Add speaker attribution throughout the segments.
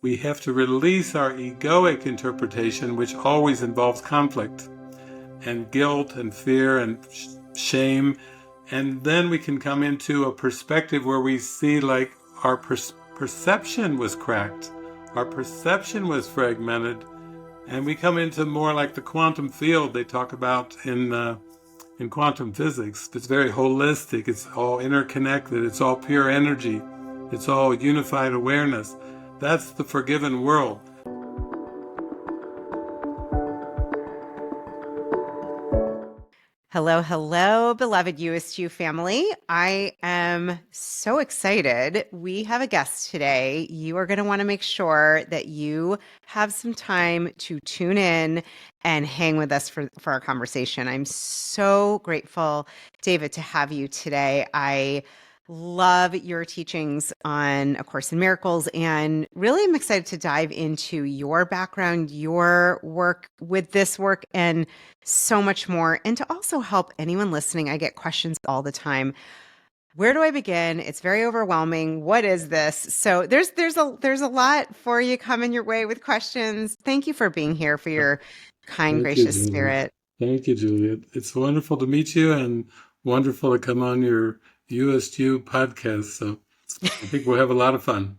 Speaker 1: we have to release our egoic interpretation, which always involves conflict and guilt and fear and shame. And then we can come into a perspective where we see like our perception was cracked, our perception was fragmented, and we come into more like the quantum field they talk about in quantum physics. It's very holistic, it's all interconnected, it's all pure energy, it's all unified awareness. That's the forgiven world.
Speaker 2: Hello, hello, beloved Youest You family. I am so excited. We have a guest today. You are going to want to make sure that you have some time to tune in and hang with us for our conversation. I'm so grateful, David, to have you today. I love your teachings on A Course in Miracles, and really am excited to dive into your background, your work with this work, and so much more, and to also help anyone listening. I get questions all the time. Where do I begin? It's very overwhelming. What is this? So there's a lot for you coming your way with questions. Thank you for being here, for your kind, gracious spirit.
Speaker 1: Thank you, Juliet. It's wonderful to meet you and wonderful to come on your You-est You podcast. So I think we'll have a lot of fun.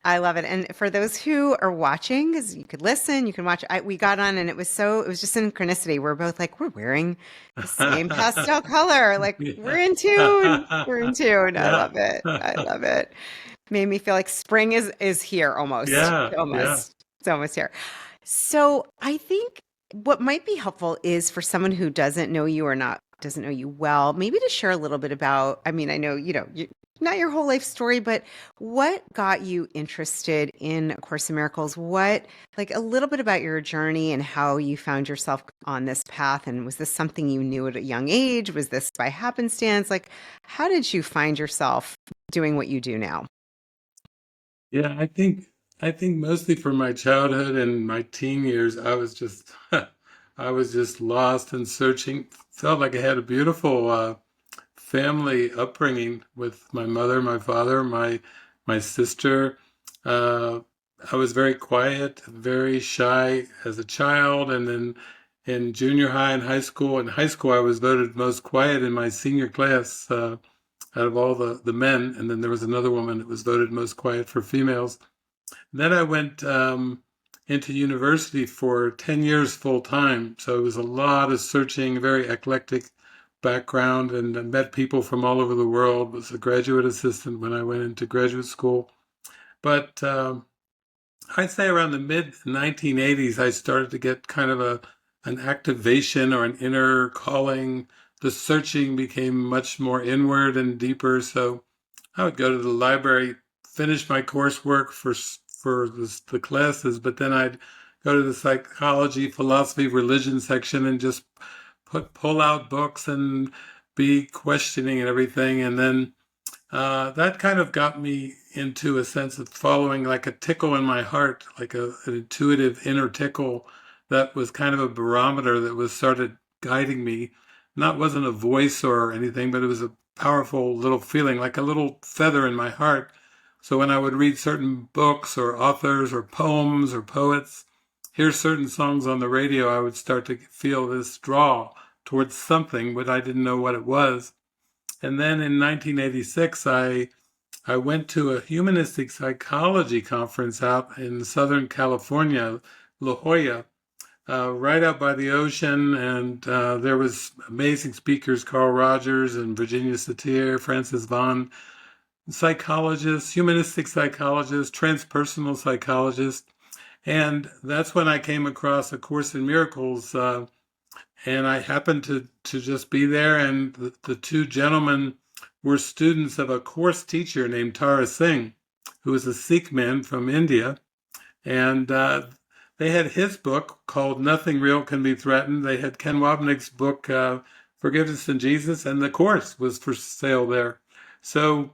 Speaker 2: I love it. And for those who are watching, because you could listen, you can watch. We got on and it was just synchronicity. We're both like, we're wearing the same pastel color. Like we're in tune. We're in tune. I love it. I love it. Made me feel like spring is here almost. It's almost here. So I think what might be helpful is for someone who doesn't know you or doesn't know you well, maybe to share a little bit about, I mean, I know, not your whole life story, but what got you interested in A Course in Miracles? Like a little bit about your journey and how you found yourself on this path. And was this something you knew at a young age? Was this by happenstance? Like, how did you find yourself doing what you do now?
Speaker 1: Yeah, I think mostly from my childhood and my teen years, I was just lost and searching. Felt like I had a beautiful family upbringing with my mother, my father, my sister. I was very quiet, very shy as a child, and then in junior high and high school. In high school, I was voted most quiet in my senior class out of all the men, and then there was another woman that was voted most quiet for females. Then I went into university for 10 years full time. So it was a lot of searching, very eclectic background, and I met people from all over the world. Was a graduate assistant when I went into graduate school. But I'd say around the mid 1980s, I started to get kind of an activation or an inner calling. The searching became much more inward and deeper. So I would go to the library, finish my coursework for the classes, but then I'd go to the psychology, philosophy, religion section and just pull out books and be questioning and everything. And then that kind of got me into a sense of following like a tickle in my heart, like an intuitive inner tickle that was kind of a barometer that was started guiding me. Wasn't a voice or anything, but it was a powerful little feeling, like a little feather in my heart. So when I would read certain books or authors or poems or poets, hear certain songs on the radio, I would start to feel this draw towards something, but I didn't know what it was. And then in 1986, I went to a humanistic psychology conference out in Southern California, La Jolla, right out by the ocean. And there was amazing speakers, Carl Rogers and Virginia Satir, Francis Vaughan, psychologists, humanistic psychologists, transpersonal psychologists. And that's when I came across A Course in Miracles. And I happened to just be there. And the two gentlemen were students of a course teacher named Tara Singh, who was a Sikh man from India. And they had his book called Nothing Real Can Be Threatened. They had Ken Wapnick's book, Forgiveness in Jesus, and the course was for sale there. So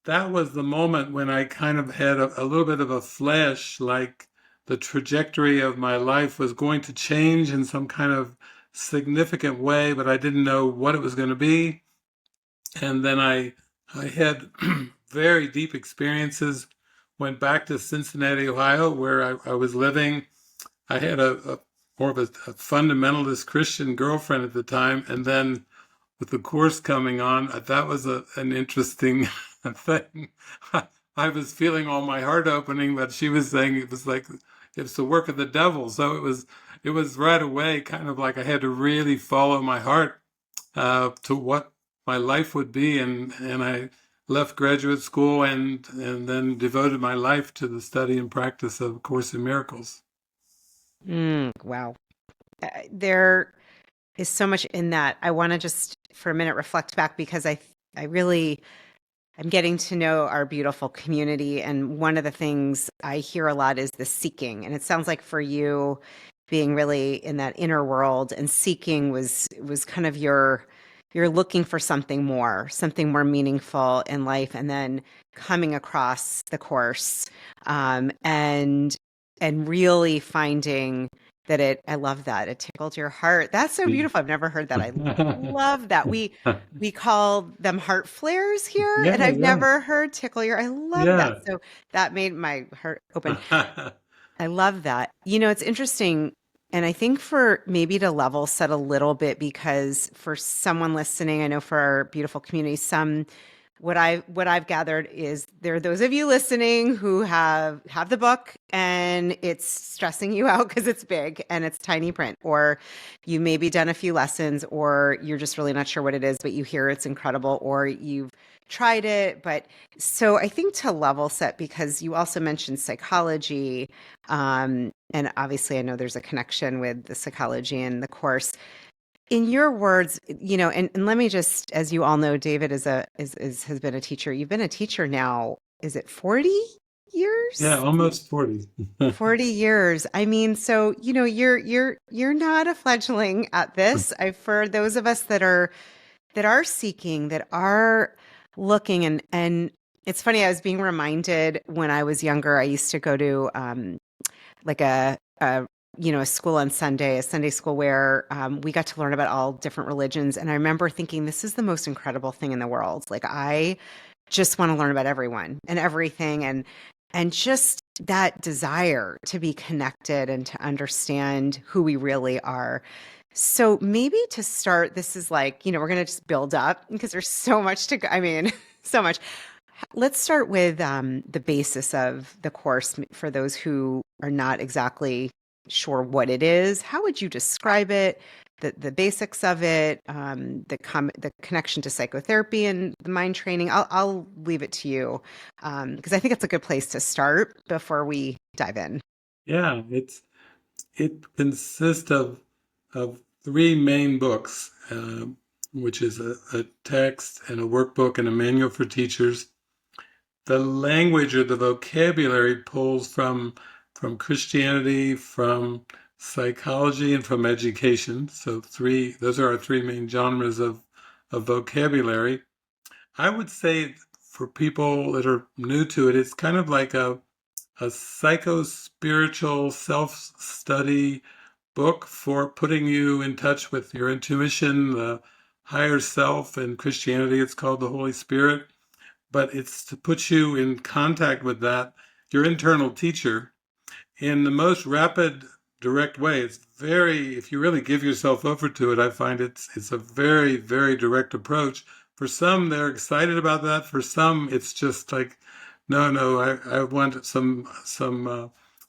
Speaker 1: that was the moment when I kind of had a little bit of a flash, like the trajectory of my life was going to change in some kind of significant way, but I didn't know what it was going to be. And then I had very deep experiences went back to Cincinnati, Ohio, where I was living. I had a more of a fundamentalist Christian girlfriend at the time, and then with the course coming on, that was an interesting thing. I was feeling all my heart opening, but she was saying it was like it's the work of the devil. So it was right away kind of like I had to really follow my heart to what my life would be, and I left graduate school and then devoted my life to the study and practice of Course in Miracles.
Speaker 2: Wow. There is so much in that. I want to just for a minute reflect back because I really I'm getting to know our beautiful community, and one of the things I hear a lot is the seeking. And it sounds like for you, being really in that inner world and seeking was kind of you're looking for something more meaningful in life, and then coming across the course, and really finding that I love that it tickled your heart. That's so beautiful. I've never heard that. I love that. We call them heart flares here,
Speaker 1: Yeah,
Speaker 2: and I've
Speaker 1: yeah,
Speaker 2: never heard tickle your. I love that.
Speaker 1: yeah.
Speaker 2: So that made my heart open. I love that. It's interesting. And I think for maybe to level set a little bit, because for someone listening, I know for our beautiful community, what I've gathered is there are those of you listening who have the book and it's stressing you out because it's big and it's tiny print, or you maybe done a few lessons, or you're just really not sure what it is, but you hear it's incredible, or you've tried it. But so I think to level set, because you also mentioned psychology, and obviously I know there's a connection with the psychology and the course. In your words, and let me just, as you all know, David has been a teacher. You've been a teacher now, is it 40
Speaker 1: Yeah,
Speaker 2: years?
Speaker 1: almost 40.
Speaker 2: 40 years. I mean, so, you're not a fledgling at this. For those of us that are seeking, that are looking, and it's funny, I was being reminded when I was younger, I used to go to like a school on Sunday, a Sunday school where we got to learn about all different religions. And I remember thinking, this is the most incredible thing in the world. Like, I just want to learn about everyone and everything, and just that desire to be connected and to understand who we really are. So maybe to start, this is like, we're going to just build up because there's so much to go. I mean, so much. Let's start with the basis of the course for those who are not exactly sure what it is. How would you describe it? The basics of it, the connection to psychotherapy and the mind training. I'll leave it to you, because I think it's a good place to start before we dive in.
Speaker 1: Yeah, it consists of three main books, which is a text and a workbook and a manual for teachers. The language or the vocabulary pulls from Christianity, from psychology, and from education. So those are our three main genres of vocabulary. I would say for people that are new to it, it's kind of like a psycho-spiritual self-study book for putting you in touch with your intuition, the higher self. In Christianity, it's called the Holy Spirit, but it's to put you in contact with that, your internal teacher, in the most rapid, direct way. It's very, if you really give yourself over to it, I find it's a very, very direct approach. For some, they're excited about that. For some, it's just like, no, no, I want some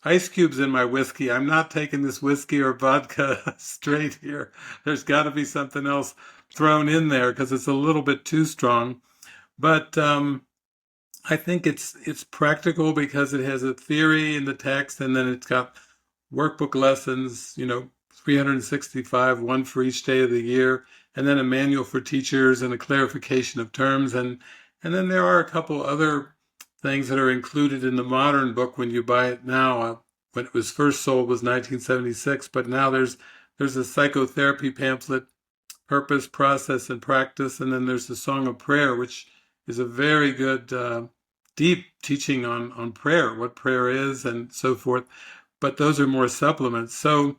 Speaker 1: ice cubes in my whiskey. I'm not taking this whiskey or vodka straight here. There's got to be something else thrown in there because it's a little bit too strong. But I think it's practical because it has a theory in the text, and then it's got workbook lessons, 365, one for each day of the year, and then a manual for teachers and a clarification of terms, and then there are a couple other things that are included in the modern book when you buy it now. When it was first sold was 1976, but now there's a psychotherapy pamphlet, Purpose, Process, and Practice, and then there's the Song of Prayer, which is a very good deep teaching on prayer, what prayer is, and so forth. But those are more supplements. So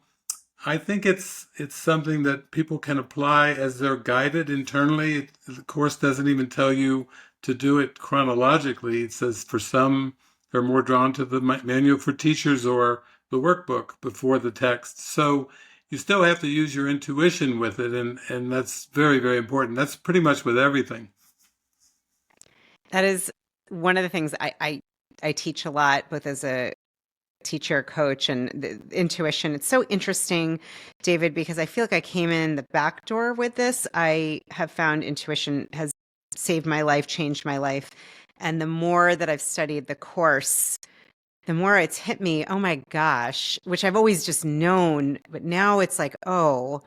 Speaker 1: I think it's something that people can apply as they're guided internally. The course doesn't even tell you to do it chronologically. It says for some They're more drawn to the manual for teachers or the workbook before the text. So you still have to use your intuition with it, and that's very, very important. That's pretty much with everything.
Speaker 2: That is one of the things I teach a lot, both as a teacher, coach, and the intuition. It's so interesting, David, because I feel like I came in the back door with this. I have found intuition has saved my life, changed my life. And the more that I've studied the course, the more it's hit me, oh my gosh, which I've always just known, but now it's like, oh,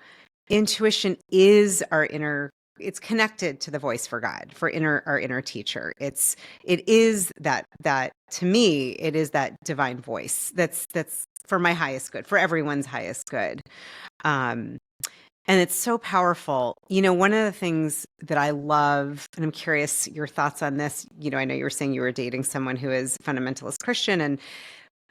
Speaker 2: intuition is our inner, it's connected to the voice for God, for our inner teacher. It is that to me, it is that divine voice that's for my highest good, for everyone's highest good. Um, and it's so powerful. One of the things that I love, and I'm curious your thoughts on this, I know you were saying you were dating someone who is fundamentalist Christian, and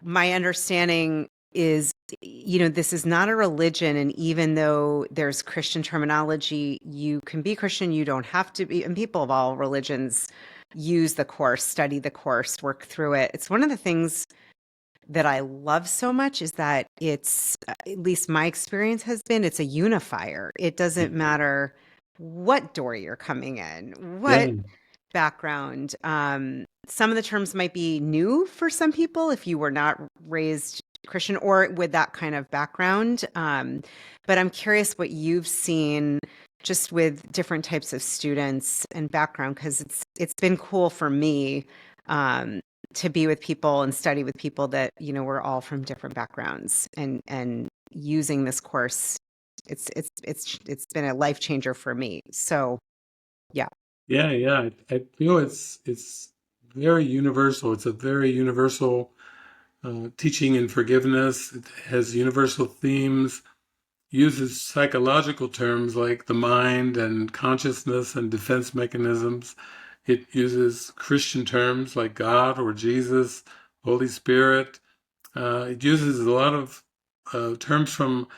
Speaker 2: my understanding is, this is not a religion. And even though there's Christian terminology, you can be Christian, you don't have to be. And people of all religions use the course, study the course, work through it. It's one of the things that I love so much is that it's, at least my experience has been, it's a unifier. It doesn't matter what door you're coming in, what
Speaker 1: Yeah.
Speaker 2: background. Some of the terms might be new for some people if you were not raised Christian or with that kind of background. But I'm curious what you've seen just with different types of students and background, because it's been cool for me to be with people and study with people that, we're all from different backgrounds, and using this course, it's been a life changer for me. So yeah.
Speaker 1: Yeah, yeah. I feel it's very universal. It's a very universal teaching in forgiveness. It has universal themes, uses psychological terms like the mind and consciousness and defense mechanisms. It uses Christian terms like God or Jesus, Holy Spirit. It uses a lot of terms from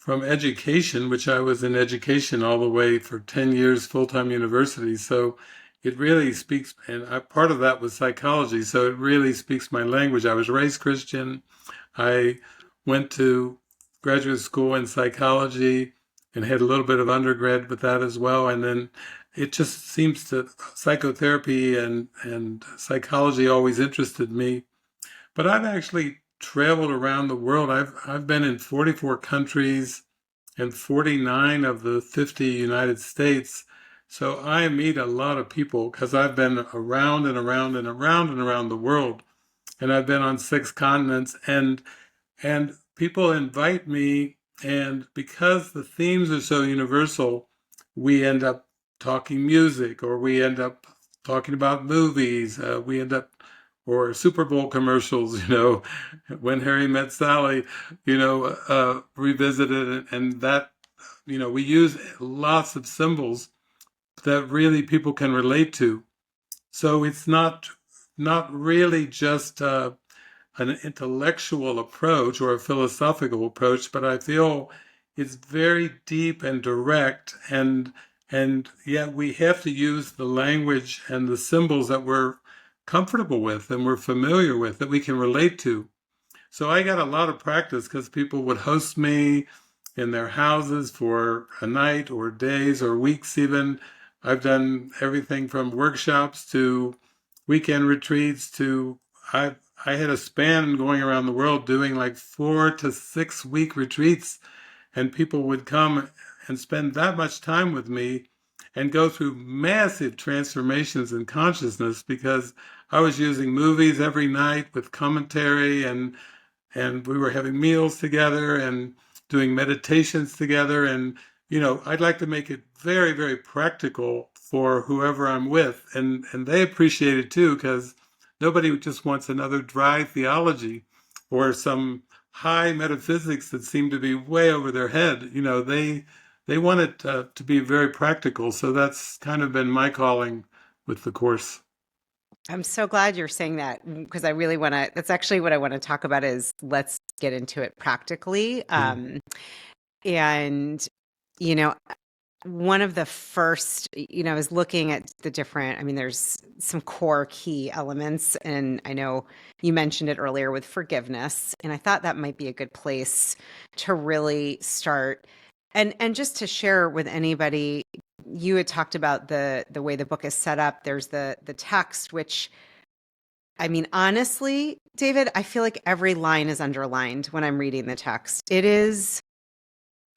Speaker 1: education, which I was in education all the way for 10 years, full-time university. So it really speaks, and part of that was psychology. So it really speaks my language. I was raised Christian. I went to graduate school in psychology and had a little bit of undergrad with that as well. And then it just seems that psychotherapy and psychology always interested me. But I've actually traveled around the world. I've been in 44 countries and 49 of the 50 United States. So I meet a lot of people because I've been around and around and around and around the world. And I've been on 6 continents, and people invite me, and because the themes are so universal, we end up talking music, or we end up talking about movies. We end up, or Super Bowl commercials, when Harry met Sally, revisited, and that, we use lots of symbols that really people can relate to. So it's not really just an intellectual approach or a philosophical approach, but I feel it's very deep and direct, and yet we have to use the language and the symbols that we're comfortable with and we're familiar with, that we can relate to. So I got a lot of practice because people would host me in their houses for a night or days or weeks even. I've done everything from workshops to weekend retreats to I I had a span going around the world doing like 4 to 6 week retreats, and people would come and spend that much time with me and go through massive transformations in consciousness because I was using movies every night with commentary, and we were having meals together and doing meditations together. And I'd like to make it very, very practical for whoever I'm with, and they appreciate it too, because nobody just wants another dry theology or some high metaphysics that seem to be way over their head. They want it to be very practical. So that's kind of been my calling with the course.
Speaker 2: I'm so glad you're saying that, because I really want to, that's actually what I want to talk about is let's get into it practically.
Speaker 1: Yeah.
Speaker 2: And, you know, one of the first, I was looking at the different, I mean, there's some core key elements, and I know you mentioned it earlier with forgiveness, and I thought that might be a good place to really start. And just to share with anybody, you had talked about the way the book is set up. There's the text, which, I mean, honestly, David, I feel like every line is underlined when I'm reading the text. It is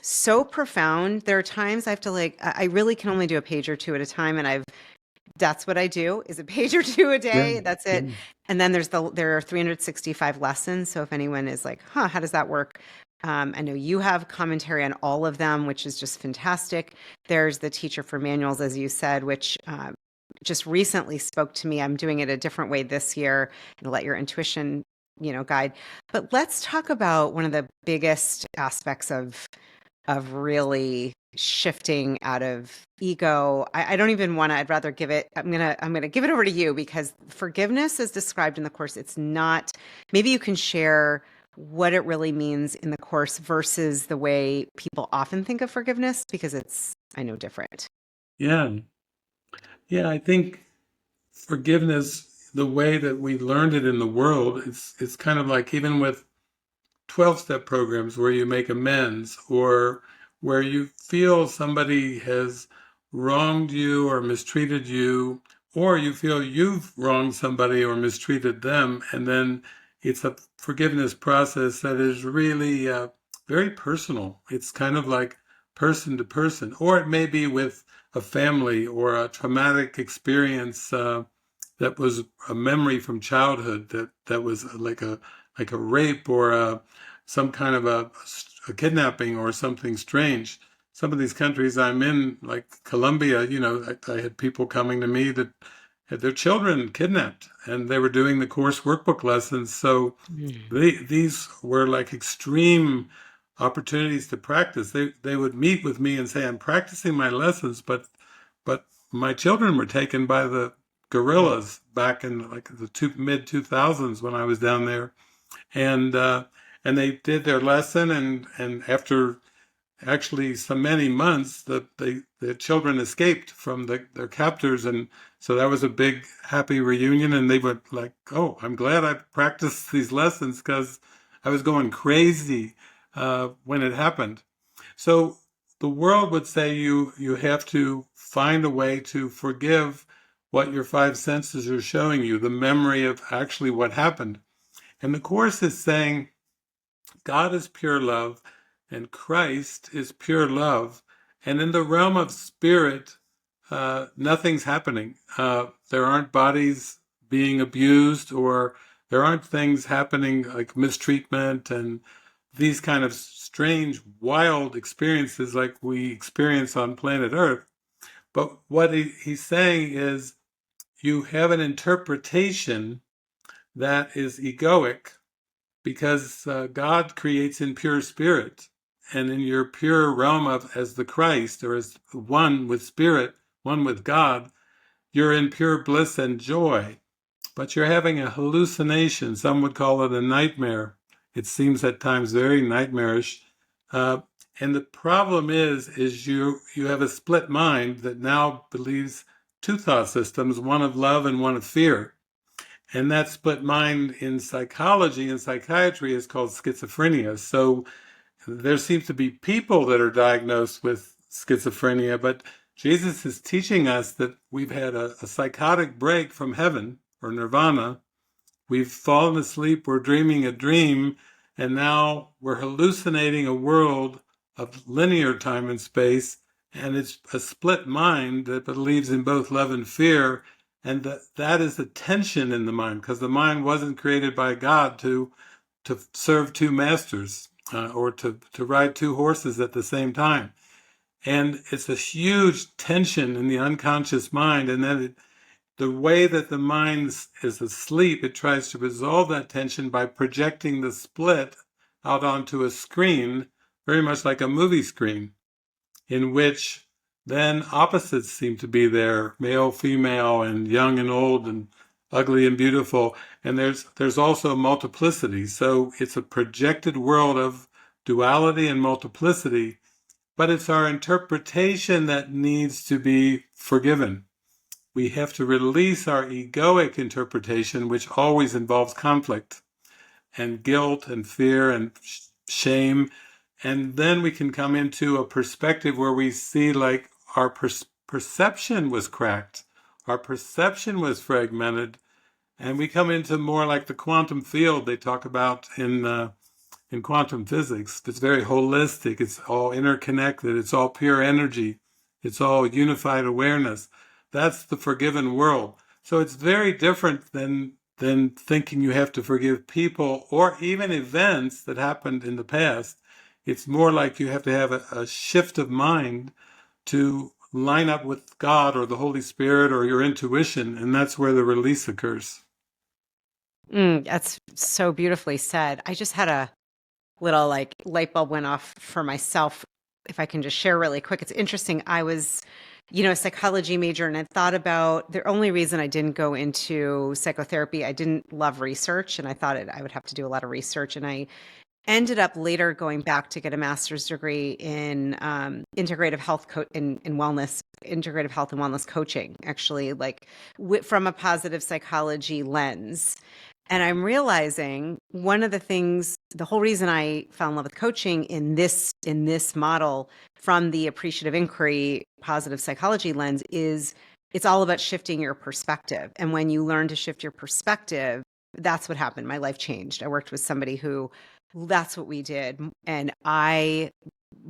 Speaker 2: so profound. There are times I have to I really can only do a page or two at a time, and that's what I do, is a page or two a
Speaker 1: Yeah.
Speaker 2: day. That's
Speaker 1: Yeah.
Speaker 2: it. And then there are 365 lessons. So if anyone is like, huh, how does that work? I know you have commentary on all of them, which is just fantastic. There's the teacher for manuals, as you said, which just recently spoke to me. I'm doing it a different way this year, and let your intuition, guide. But let's talk about one of the biggest aspects of really shifting out of ego. I don't even want to, I'd rather I'm gonna give it over to you, because forgiveness is described in the course. It's not, maybe you can share what it really means in the course versus the way people often think of forgiveness, because it's, I know, different.
Speaker 1: Yeah. Yeah. I think forgiveness, the way that we learned it in the world, it's kind of like even with 12-step programs where you make amends, or where you feel somebody has wronged you or mistreated you, or you feel you've wronged somebody or mistreated them, and then it's a forgiveness process that is really very personal. It's kind of like person to person, or it may be with a family or a traumatic experience that was a memory from childhood that was like a rape or some kind of a kidnapping or something strange. Some of these countries I'm in, like Colombia, I had people coming to me that had their children kidnapped, and they were doing the course workbook lessons. So
Speaker 2: Mm.
Speaker 1: these were like extreme opportunities to practice. They would meet with me and say, "I'm practicing my lessons, but my children were taken by the guerrillas back in like the mid 2000s when I was down there." And and they did their lesson, and after actually so many months, the children escaped from their captors, and so that was a big happy reunion. And they were like, "Oh, I'm glad I practiced these lessons, because I was going crazy when it happened." So the world would say you have to find a way to forgive what your five senses are showing you, the memory of actually what happened. And the Course is saying God is pure love and Christ is pure love. And in the realm of spirit, nothing's happening. There aren't bodies being abused, or there aren't things happening like mistreatment and these kind of strange, wild experiences like we experience on planet Earth. But what he's saying is you have an interpretation that is egoic, because God creates in pure spirit, and in your pure realm of as the Christ, or as one with spirit, one with God, you're in pure bliss and joy. But you're having a hallucination. Some would call it a nightmare. It seems at times very nightmarish. Uh, and the problem is you have a split mind that now believes two thought systems, one of love and one of fear. And that split mind in psychology and psychiatry is called schizophrenia. So there seems to be people that are diagnosed with schizophrenia, but Jesus is teaching us that we've had a psychotic break from heaven or nirvana. We've fallen asleep, we're dreaming a dream, and now we're hallucinating a world of linear time and space, and it's a split mind that believes in both love and fear, and that is the tension in the mind, because the mind wasn't created by God to serve two masters, or to ride two horses at the same time. And it's a huge tension in the unconscious mind, and then the way that the mind is asleep, it tries to resolve that tension by projecting the split out onto a screen, very much like a movie screen, in which then opposites seem to be there, male, female, and young and old, and ugly and beautiful. And there's also multiplicity. So it's a projected world of duality and multiplicity. but it's our interpretation that needs to be forgiven. We have to release our egoic interpretation, which always involves conflict and guilt and fear and shame. And then we can come into a perspective where we see like our perception was cracked, our perception was fragmented, and we come into more like the quantum field they talk about in quantum physics. It's very holistic. It's all interconnected. It's all pure energy. It's all unified awareness. That's the forgiven world. So it's very different than thinking you have to forgive people or even events that happened in the past. It's more like you have to have a shift of mind to line up with God or the Holy Spirit or your intuition, and that's where the release occurs.
Speaker 2: That's so beautifully said. I just had a little like light bulb went off for myself. If I can just share really quick, it's interesting. I was, a psychology major, and I thought about the only reason I didn't go into psychotherapy. I didn't love research, and I thought I would have to do a lot of research. And I ended up later going back to get a master's degree in integrative health in wellness, integrative health and wellness coaching, actually, like from a positive psychology lens. And I'm realizing one of the things, the whole reason I fell in love with coaching in this model from the appreciative inquiry, positive psychology lens is it's all about shifting your perspective. And when you learn to shift your perspective, that's what happened. My life changed. I worked with somebody who that's what we did. And I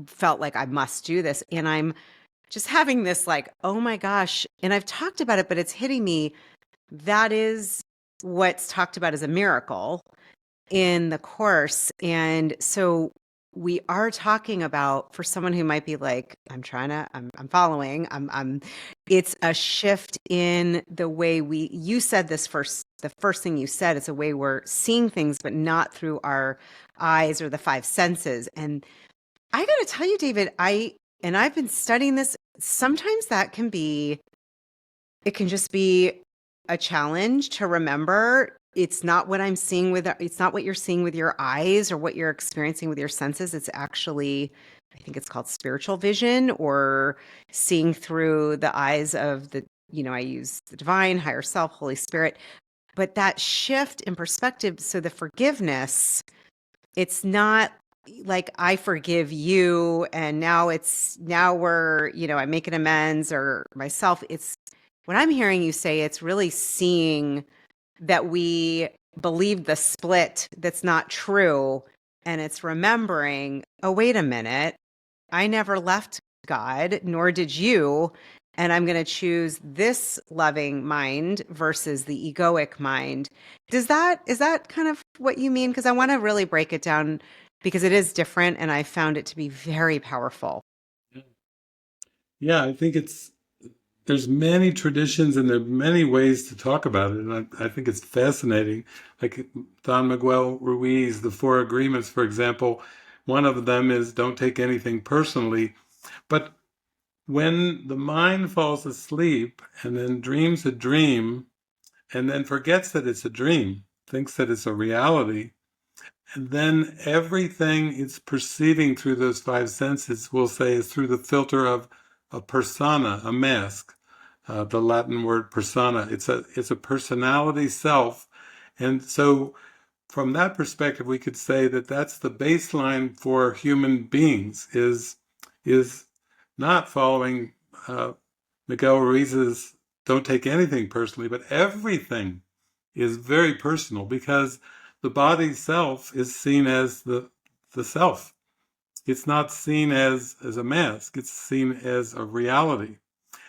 Speaker 2: felt like I must do this. And I'm just having this like, oh my gosh. And I've talked about it, but it's hitting me. That is what's talked about as a miracle in the course. And so we are talking about, for someone who might be like, I'm following, it's a shift in the way you said this first, the first thing you said, it's a way we're seeing things, but not through our eyes or the five senses. And I got to tell you, David, I've been studying this. Sometimes it can just be a challenge to remember. It's not what it's not what you're seeing with your eyes or what you're experiencing with your senses. It's actually, I think it's called spiritual vision or seeing through the eyes of I use the divine, higher self, Holy Spirit. But that shift in perspective, so the forgiveness, it's not like I forgive you and now we're, I'm making amends or myself. It's what I'm hearing you say, it's really seeing that we believe the split that's not true. And it's remembering, oh, wait a minute, I never left God, nor did you. And I'm going to choose this loving mind versus the egoic mind. Is that kind of what you mean? Because I want to really break it down because it is different and I found it to be very powerful.
Speaker 1: Yeah, I think there's many traditions and there are many ways to talk about it. And I think it's fascinating. Like Don Miguel Ruiz, the Four Agreements, for example, one of them is don't take anything personally. But when the mind falls asleep and then dreams a dream and then forgets that it's a dream, thinks that it's a reality, and then everything it's perceiving through those five senses, we'll say, is through the filter of a persona, a mask, the Latin word persona. It's a personality self. And so from that perspective, we could say that that's the baseline for human beings is not following Miguel Ruiz's don't take anything personally, but everything is very personal because the body self is seen as the self. It's not seen as a mask. It's seen as a reality.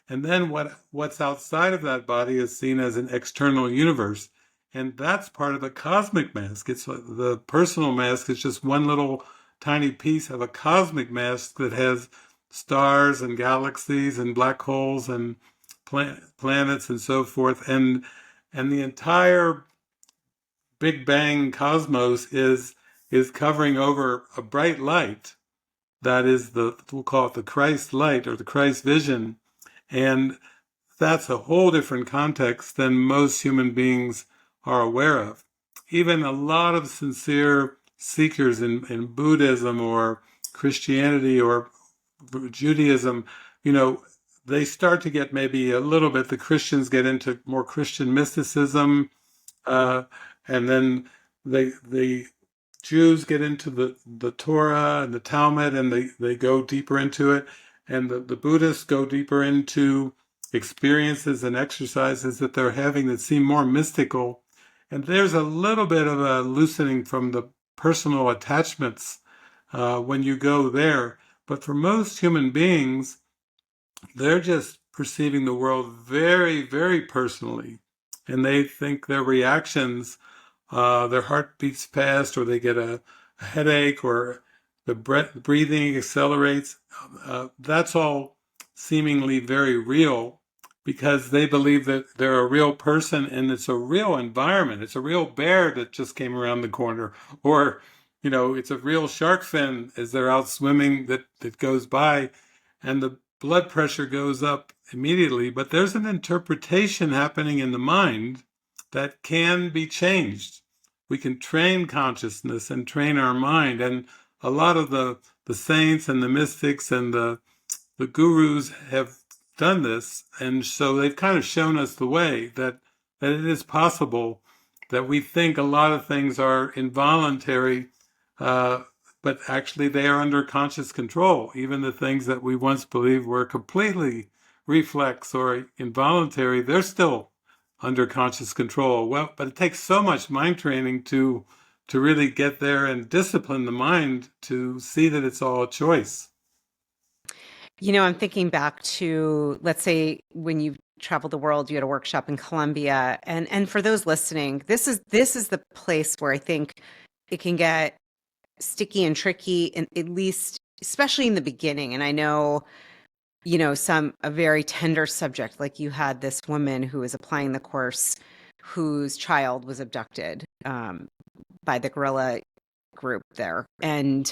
Speaker 1: And then what's outside of that body is seen as an external universe. And that's part of the cosmic mask. It's the personal mask is just one little tiny piece of a cosmic mask that has stars and galaxies and black holes and planets and so forth. And the entire Big Bang cosmos is covering over a bright light that is we'll call it the Christ light or the Christ vision. And that's a whole different context than most human beings are aware of. Even a lot of sincere seekers in Buddhism or Christianity or Judaism, you know, they start to get maybe a little bit, the Christians get into more Christian mysticism, uh, and then the Jews get into the Torah and the Talmud, and they go deeper into it, and the Buddhists go deeper into experiences and exercises that they're having that seem more mystical. And there's a little bit of a loosening from the personal attachments when you go there. But for most human beings, they're just perceiving the world very, very personally. And they think their reactions, their heart beats fast, or they get a headache, or the breathing accelerates. That's all seemingly very real because they believe that they're a real person and it's a real environment. It's a real bear that just came around the corner, or it's a real shark fin as they're out swimming that goes by, and the blood pressure goes up immediately. But there's an interpretation happening in the mind that can be changed. We can train consciousness and train our mind. And a lot of the saints and the mystics and the gurus have done this. And so they've kind of shown us the way that it is possible, that we think a lot of things are involuntary, uh, but actually they are under conscious control. Even the things that we once believed were completely reflex or involuntary, they're still under conscious control. Well, but it takes so much mind training to really get there and discipline the mind to see that it's all a choice.
Speaker 2: I'm thinking back to, let's say, when you traveled the world, you had a workshop in Colombia, and for those listening, this is the place where I think it can get sticky and tricky, and at least, especially in the beginning. And I know, a very tender subject, like you had this woman who was applying the course, whose child was abducted by the guerrilla group there, and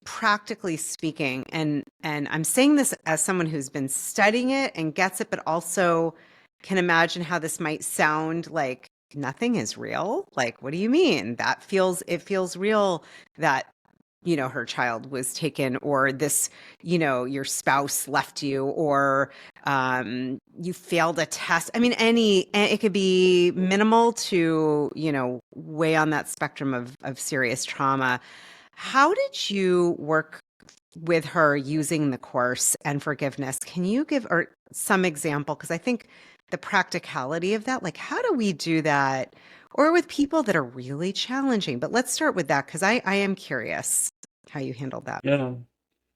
Speaker 2: practically speaking, and I'm saying this as someone who's been studying it and gets it, but also can imagine how this might sound like nothing is real. Like, what do you mean? It feels real that, her child was taken, or this, your spouse left you, or you failed a test. I mean, it could be minimal to, way on that spectrum of serious trauma. How did you work with her using the course and forgiveness? Can you give or some example? Because I think the practicality of that, like how do we do that? Or with people that are really challenging. But let's start with that because I am curious how you handled that.
Speaker 1: Yeah.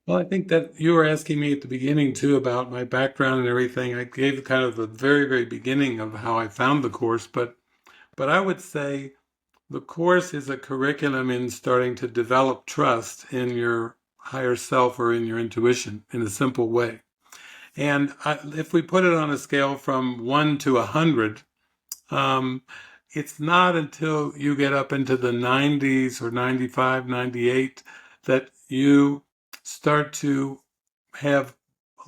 Speaker 1: Well, I think that you were asking me at the beginning too about my background and everything. I gave kind of the very, very beginning of how I found the course, but I would say the course is a curriculum in starting to develop trust in your higher self or in your intuition in a simple way. And if we put it on a scale from 1 to 100, um, it's not until you get up into the 90s or 95, 98 that you start to have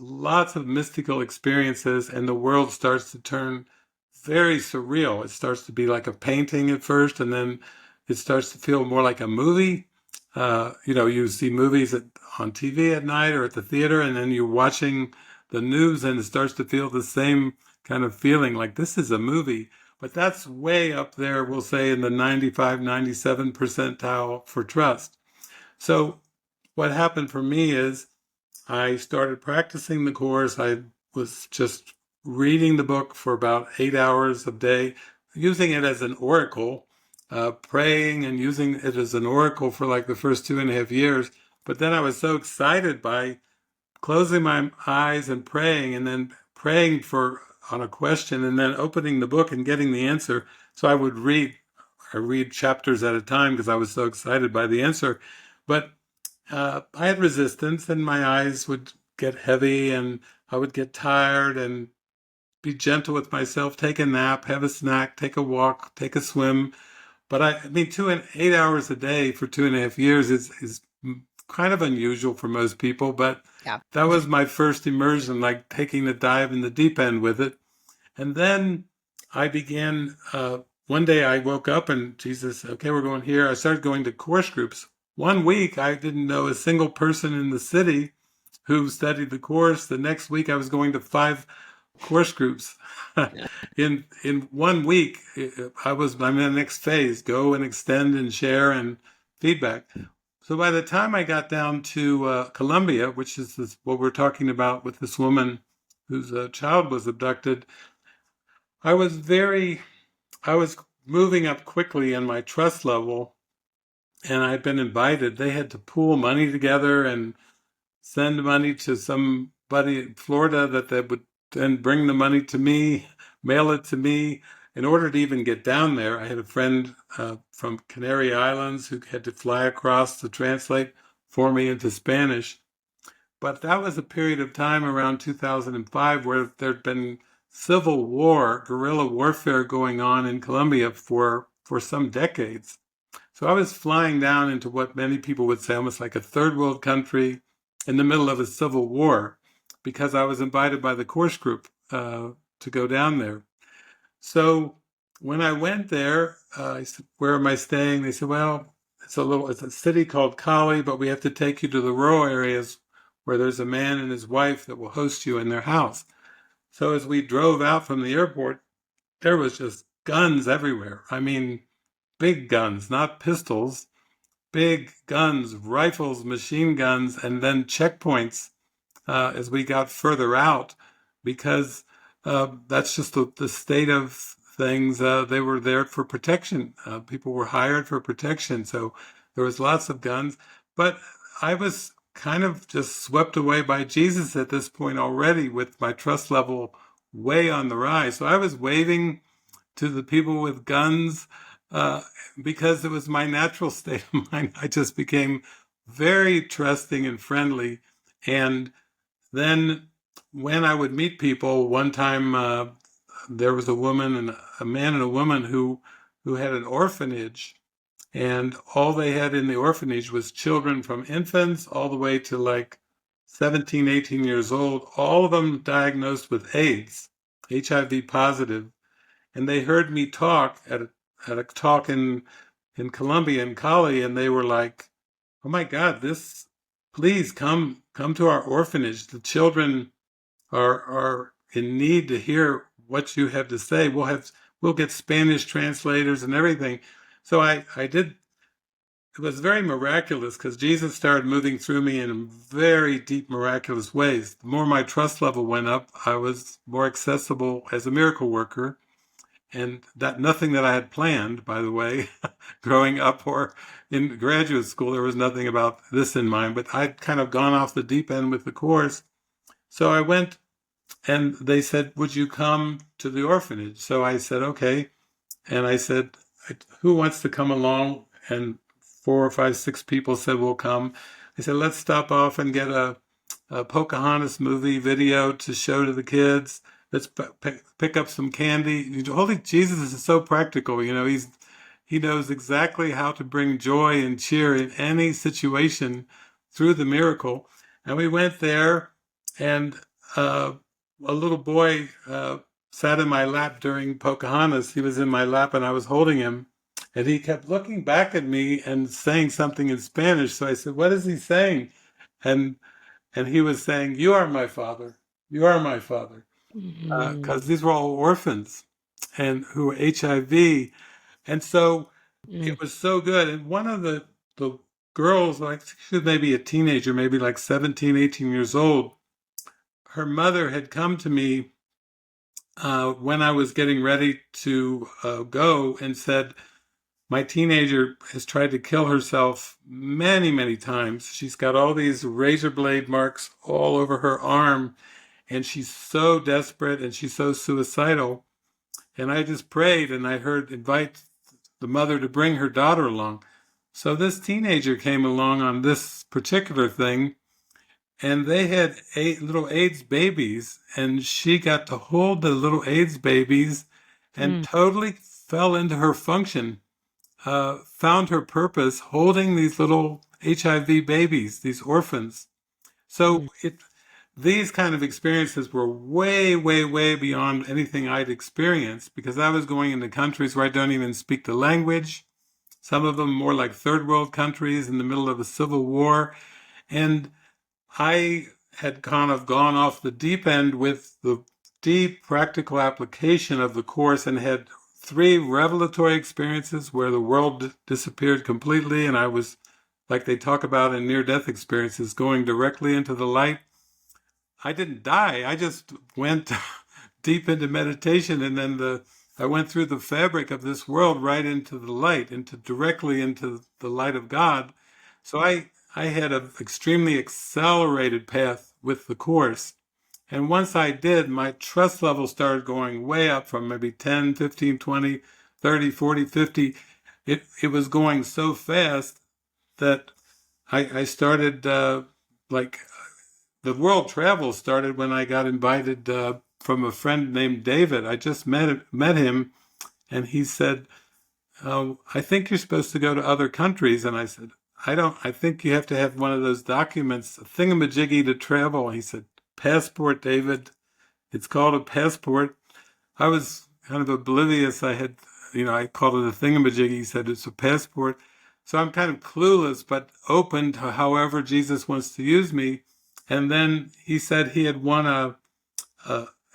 Speaker 1: lots of mystical experiences and the world starts to turn very surreal. It starts to be like a painting at first, and then it starts to feel more like a movie. You see movies on TV at night or at the theater, and then you're watching the news and it starts to feel the same kind of feeling like this is a movie. But that's way up there, we'll say in the 95, 97 percentile for trust. So what happened for me is I started practicing the course. I was just reading the book for about 8 hours a day, using it as an oracle, praying and using it as an oracle for like the first 2.5 years. But then I was so excited by closing my eyes and praying, and then praying for on a question, and then opening the book and getting the answer. So I read chapters at a time because I was so excited by the answer. But I had resistance, and my eyes would get heavy, and I would get tired, and be gentle with myself, take a nap, have a snack, take a walk, take a swim. But I mean, 8 hours a day for 2.5 years is kind of unusual for most people. But
Speaker 2: Yeah.
Speaker 1: that was my first immersion, like taking a dive in the deep end with it. And then I began. One day I woke up and Jesus, okay, we're going here. I started going to course groups one week I didn't know a single person in the city who studied the course. The next week I was going to 5 course groups. In one week, I'm in the next phase, go and extend and share and feedback. So by the time I got down to Colombia, which is what we're talking about with this woman whose child was abducted, I was I was moving up quickly in my trust level, and I'd been invited. They had to pool money together and send money to somebody in Florida that they would then bring the money to me, mail it to me. In order to even get down there, I had a friend from Canary Islands who had to fly across to translate for me into Spanish. But that was a period of time around 2005 where there'd been civil war, guerrilla warfare going on in Colombia for some decades. So I was flying down into what many people would say almost like a third world country in the middle of a civil war because I was invited by the course group to go down there. So when I went there, I said, "Where am I staying?" They said, "Well, it's a city called Cali, but we have to take you to the rural areas where there's a man and his wife that will host you in their house." So as we drove out from the airport, there was just guns everywhere. I mean, big guns, not pistols, big guns, rifles, machine guns, and then checkpoints as we got further out, because that's just the state of things. They were there for protection. People were hired for protection, so there was lots of guns. But I was kind of just swept away by Jesus at this point already, with my trust level way on the rise. So I was waving to the people with guns uh, because it was my natural state of mind. I just became very trusting and friendly. And then when I would meet people, one time there was a woman and a man and a woman who had an orphanage, and all they had in the orphanage was children from infants all the way to like 17, 18 years old, all of them diagnosed with AIDS, HIV positive. And they heard me talk at a talk in Colombia in Cali, and they were like, "Oh my God, this! Please come to our orphanage. The children are in need to hear what you have to say. We'll get Spanish translators and everything." So I did. It was very miraculous because Jesus started moving through me in very deep, miraculous ways. The more my trust level went up, I was more accessible as a miracle worker, and that nothing that I had planned, by the way, growing up or in graduate school, there was nothing about this in mind, but I'd kind of gone off the deep end with the course. So I went, and they said, "Would you come to the orphanage?" So I said, "Okay." And I said, "Who wants to come along?" And 4 or 5, 6 people said, "We'll come." I said, "Let's stop off and get a Pocahontas movie video to show to the kids. Let's pick up some candy." Holy Jesus is so practical. He knows exactly how to bring joy and cheer in any situation through the miracle. And we went there, and a little boy sat in my lap during Pocahontas. He was in my lap, and I was holding him. And he kept looking back at me and saying something in Spanish. So I said, "What is he saying?" And and he was saying, "You are my father. You are my father."
Speaker 2: Mhm.
Speaker 1: Because these were all orphans and who were HIV. And so
Speaker 2: Mm,
Speaker 1: it was so good. And one of the girls, like she was maybe a teenager, maybe like 17, 18 years old, her mother had come to me when I was getting ready to go and said, "My teenager has tried to kill herself many, many times. She's got all these razor blade marks all over her arm, and she's so desperate and she's so suicidal." And I just prayed, and I heard invite the mother to bring her daughter along. So this teenager came along on this particular thing, and they had 8 little AIDS babies, and she got to hold the little AIDS babies and
Speaker 2: mm,
Speaker 1: totally fell into her function, found her purpose holding these little HIV babies, these orphans. So
Speaker 2: mm,
Speaker 1: these kind of experiences were way, way, way beyond anything I'd experienced, because I was going into countries where I don't even speak the language. some of them more like third world countries in the middle of a civil war. And I had kind of gone off the deep end with the deep practical application of the course and had three revelatory experiences where the world disappeared completely. And I was, like they talk about in near-death experiences, going directly into the light. I didn't die. I just went deep into meditation, and then I went through the fabric of this world right into the light, into directly into the light of God. So I had an extremely accelerated path with the course. And once I did, my trust level started going way up from maybe 10, 15, 20, 30, 40, 50. It was going so fast that I started like the world travel started when I got invited from a friend named David. I just met him, and he said, "I think you're supposed to go to other countries." And I said, "I don't. I think you have to have one of those documents, a thingamajiggy to travel." He said, "Passport, David. It's called a passport." I was kind of oblivious. I called it a thingamajiggy. He said it's a passport. So I'm kind of clueless, but open to however Jesus wants to use me. And then he said he had won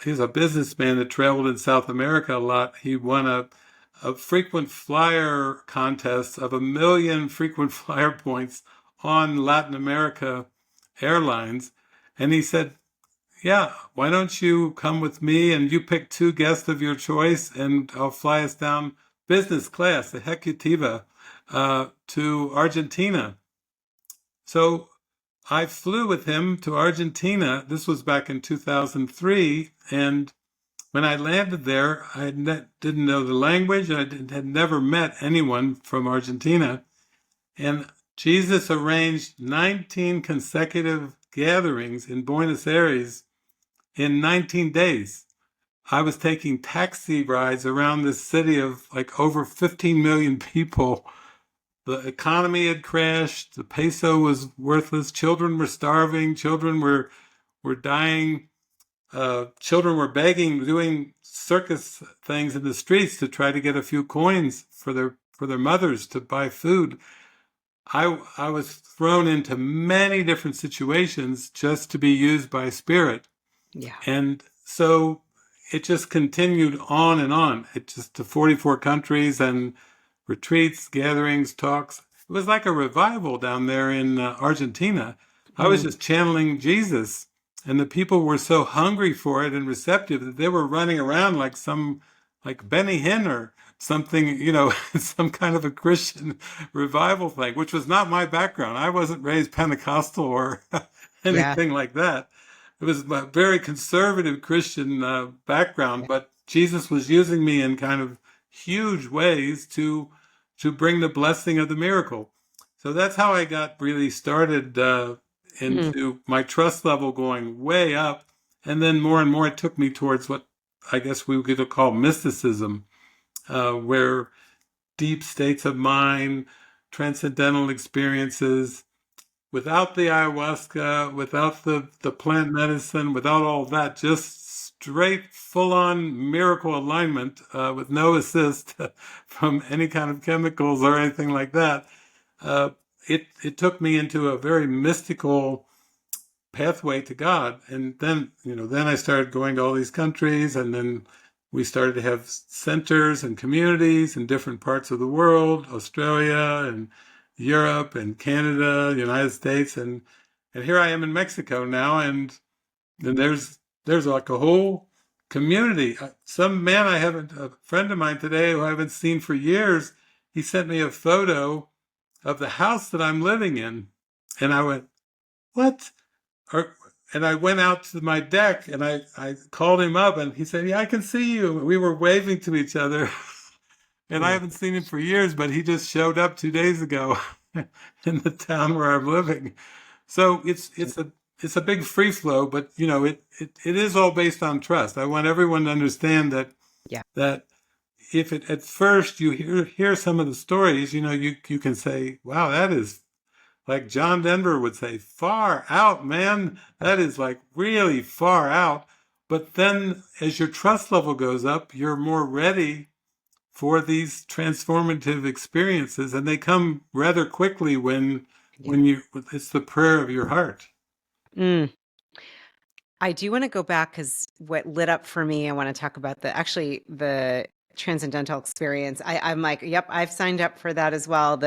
Speaker 1: he's a businessman that traveled in South America a lot. He won a frequent flyer contest of 1 million frequent flyer points on Latin America Airlines. And he said, yeah, why don't you come with me and you pick 2 guests of your choice and I'll fly us down business class, the Hecutiva, to Argentina. So I flew with him to Argentina. This was back in 2003. And when I landed there, didn't know the language. Had never met anyone from Argentina. And Jesus arranged 19 consecutive gatherings in Buenos Aires in 19 days. I was taking taxi rides around this city of like over 15 million people. The economy had crashed. The peso was worthless. Children were starving. Children were dying. Children were begging, doing circus things in the streets to try to get a few coins for their mothers to buy food. I was thrown into many different situations just to be used by Spirit.
Speaker 2: Yeah.
Speaker 1: And so it just continued on and on. It just to 44 countries and retreats, gatherings, talks. It was like a revival down there in Argentina. I was just channeling Jesus, and the people were so hungry for it and receptive that they were running around like Benny Hinn or something, some kind of a Christian revival thing, which was not my background. I wasn't raised Pentecostal or anything like that. It was a very conservative Christian background, but Jesus was using me in kind of huge ways to bring the blessing of the miracle. So that's how I got really started into my trust level going way up. And then more and more it took me towards what I guess we could call mysticism, where deep states of mind, transcendental experiences, without the ayahuasca, without the plant medicine, without all that, just straight full-on miracle alignment with no assist from any kind of chemicals or anything like that. It took me into a very mystical pathway to God. And then I started going to all these countries, and then we started to have centers and communities in different parts of the world, Australia and Europe and Canada, the United States, and here I am in Mexico now, and there's like a whole community. Some man a friend of mine today who I haven't seen for years, he sent me a photo of the house that I'm living in, and I went, what? And I went out to my deck and I called him up and he said, yeah, I can see you. We were waving to each other. And I haven't seen him for years, but he just showed up 2 days ago in the town where I'm living. So it's a big free flow, but it is all based on trust. I want everyone to understand that if at first you hear some of the stories, you can say, wow, that is, like John Denver would say, far out, man. That is like really far out. But then as your trust level goes up, you're more ready for these transformative experiences, and they come rather quickly
Speaker 2: Yeah.
Speaker 1: when you it's the prayer of your heart.
Speaker 2: Mm. I do want to go back because what lit up for me, I want to talk about the transcendental experience. I'm like, yep, I've signed up for that as well.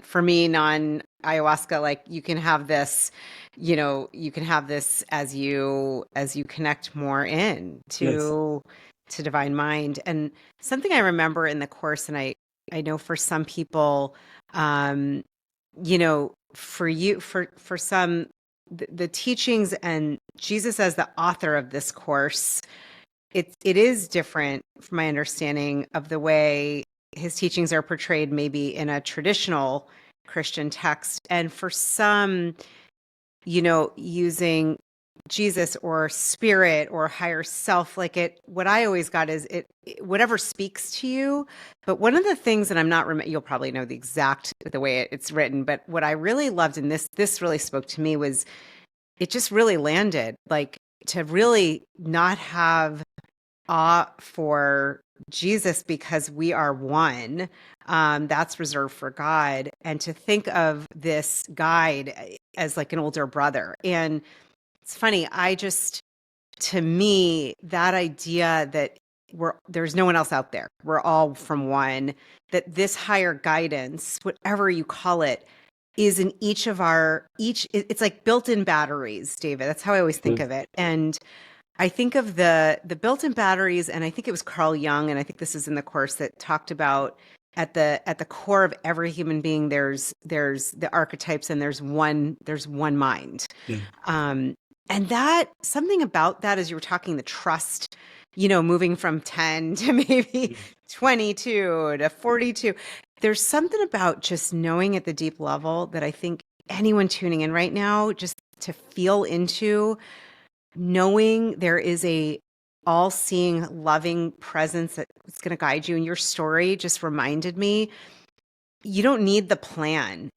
Speaker 2: For me, non ayahuasca, like you can have this, you can have this as you connect more in
Speaker 1: Yes.
Speaker 2: to divine mind. And something I remember in the course, and I know for some people, um, for you, for some, the teachings and Jesus as the author of this course, it is different from my understanding of the way his teachings are portrayed maybe in a traditional Christian text. And for some, using Jesus or spirit or higher self, what I always got is whatever speaks to you. But one of the things that I'm not, you'll probably know the way it's written, but what I really loved, and this really spoke to me, was it just really landed, like, to really not have awe for Jesus because we are one. That's reserved for God. And to think of this guide as like an older brother. And it's funny, to me, that idea that there's no one else out there, we're all from one, that this higher guidance, whatever you call it, is in it's like built-in batteries, David. That's how I always think
Speaker 1: Yes.
Speaker 2: of it. And I think of the built-in batteries, and I think it was Carl Jung, and I think this is in the course, that talked about at the core of every human being, there's the archetypes, and there's one mind.
Speaker 1: Yeah.
Speaker 2: Um, and that, something about that, as you were talking, the trust, moving from 10 to maybe 22 to 42, there's something about just knowing at the deep level that I think anyone tuning in right now, just to feel into, knowing there is a all-seeing, loving presence that's going to guide you. And your story just reminded me, you don't need the plan.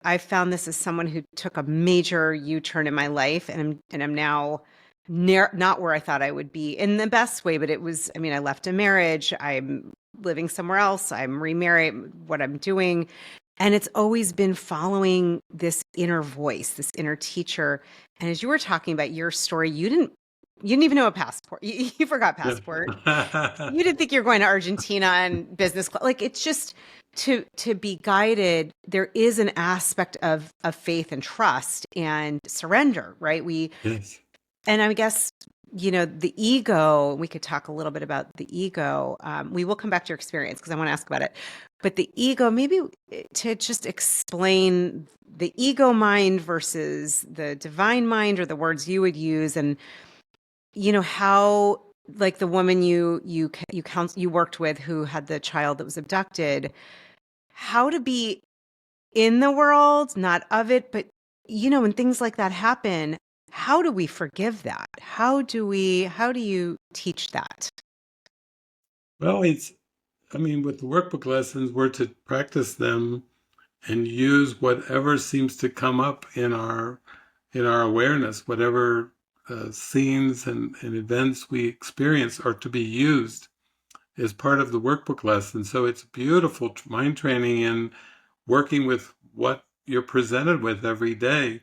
Speaker 2: I've found this as someone who took a major U-turn in my life, and I'm now not where I thought I would be in the best way, but it was, I mean, I left a marriage, I'm living somewhere else, I'm remarried, what I'm doing. And it's always been following this inner voice, this inner teacher. And as you were talking about your story, you didn't even know a passport. You forgot passport.
Speaker 1: Yeah.
Speaker 2: You didn't think you were going to Argentina and business class. Like, it's just to be guided. There is an aspect of faith and trust and surrender, right?
Speaker 1: Yes.
Speaker 2: And I guess, the ego, we could talk a little bit about the ego. We will come back to your experience because I want to ask about it. But the ego, maybe to just explain the ego mind versus the divine mind, or the words you would use, and how, like, the woman you worked with who had the child that was abducted, how to be in the world, not of it, but when things like that happen, how do we forgive that? How do you teach that?
Speaker 1: Well, I mean, with the workbook lessons, we're to practice them and use whatever seems to come up in our awareness, whatever scenes and events we experience are to be used as part of the workbook lesson. So it's beautiful mind training in working with what you're presented with every day.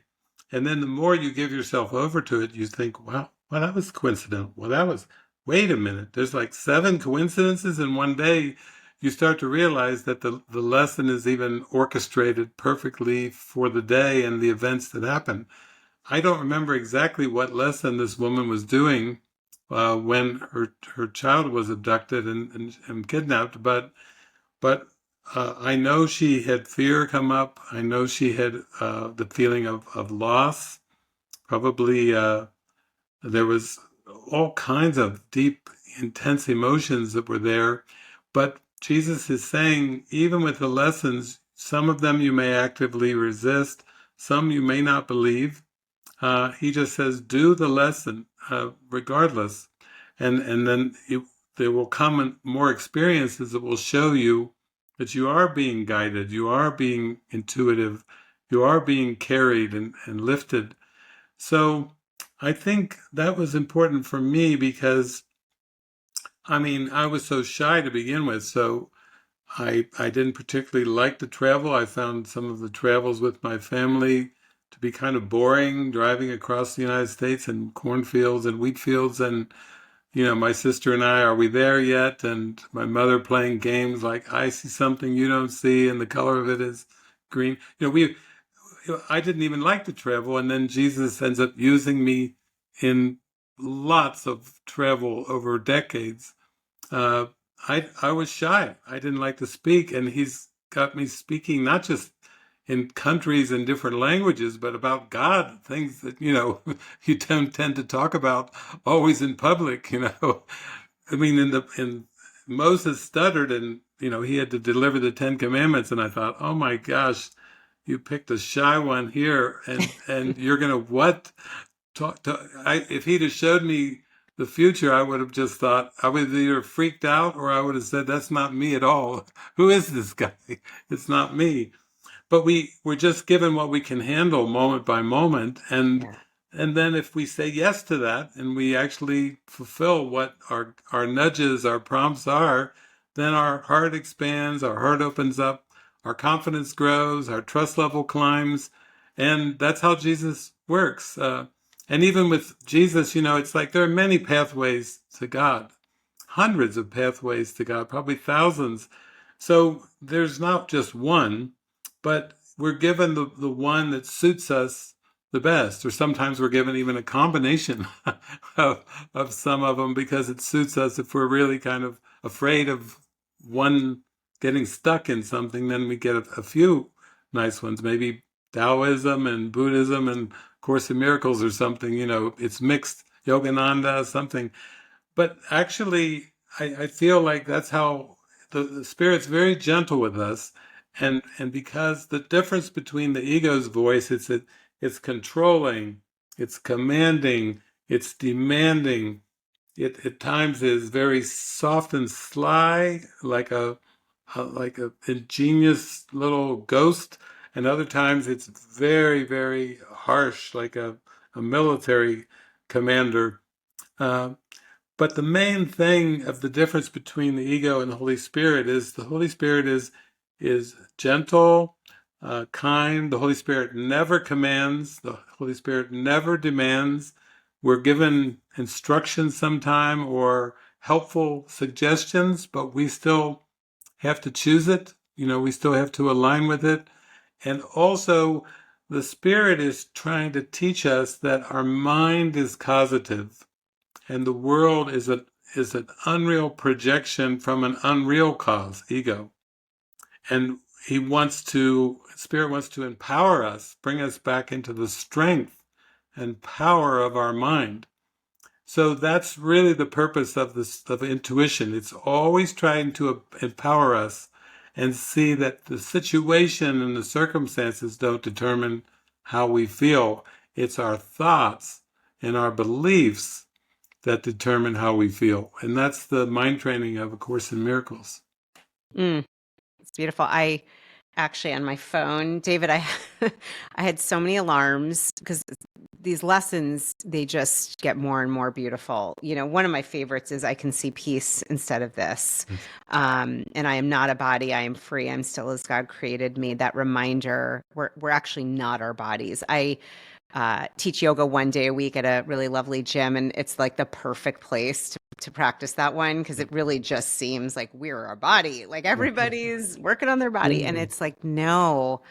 Speaker 1: And then the more you give yourself over to it, you think, wow, well, that was coincidental. Wait a minute, there's like 7 coincidences in one day. You start to realize that the lesson is even orchestrated perfectly for the day and the events that happen. I don't remember exactly what lesson this woman was doing when her child was abducted and kidnapped, but I know she had fear come up. I know she had the feeling of loss. Probably there was all kinds of deep, intense emotions that were there. But Jesus is saying, even with the lessons, some of them you may actively resist, some you may not believe. He just says, do the lesson regardless. And then there will come more experiences that will show you that you are being guided, you are being intuitive, you are being carried and lifted. So I think that was important for me because I mean, I was so shy to begin with, so I didn't particularly like to travel. I found some of the travels with my family to be kind of boring, driving across the United States and cornfields and wheat fields and my sister and I, are we there yet? And my mother playing games like I see something you don't see, and the color of it is green. I didn't even like to travel, and then Jesus ends up using me in lots of travel over decades. Uh, I was shy. I didn't like to speak, and he's got me speaking not just in countries and different languages, but about God, things that you don't tend to talk about always in public. I mean, in Moses stuttered, and he had to deliver the Ten Commandments, and I thought, oh my gosh, you picked a shy one here, and you're gonna what? If he'd have showed me the future, I would have just thought I would have either freaked out or I would have said, "That's not me at all. Who is this guy? It's not me." But we're just given what we can handle moment by moment, and
Speaker 2: Yeah.
Speaker 1: and then if we say yes to that and we actually fulfill what our nudges, our prompts are, then our heart expands, our heart opens up, our confidence grows, our trust level climbs, and that's how Jesus works. And even with Jesus, it's like there are many pathways to God, hundreds of pathways to God, probably thousands. So there's not just one, but we're given the one that suits us the best, or sometimes we're given even a combination of some of them because it suits us. If we're really kind of afraid of one getting stuck in something, then we get a few nice ones, maybe Taoism and Buddhism and Course in Miracles or something, it's mixed, Yogananda, something. But actually, I feel like that's how the Spirit's very gentle with us. And because the difference between the ego's voice, it's controlling, it's commanding, it's demanding. It at times is very soft and sly, like a ingenious little ghost, and other times it's very, very harsh, like a military commander. Uh, but the main thing of the difference between the ego and the Holy Spirit is the Holy Spirit is gentle, kind. The Holy Spirit never commands. The Holy Spirit never demands. We're given instructions sometime or helpful suggestions, but we still have to choose it. We still have to align with it. And also, the Spirit is trying to teach us that our mind is causative and the world is an unreal projection from an unreal cause, ego. And Spirit wants to empower us, bring us back into the strength and power of our mind. So that's really the purpose of intuition. It's always trying to empower us and see that the situation and the circumstances don't determine how we feel. It's our thoughts and our beliefs that determine how we feel. And that's the mind training of A Course in Miracles.
Speaker 2: Mm, it's beautiful. I actually on my phone, David, I had so many alarms because these lessons, they just get more and more beautiful. One of my favorites is I can see peace instead of this. And I am not a body. I am free. I'm still as God created me. That reminder, we're actually not our bodies. I teach yoga one day a week at a really lovely gym, and it's like the perfect place to practice that one because it really just seems like we're our body. Like everybody's working on their body, and it's like, no,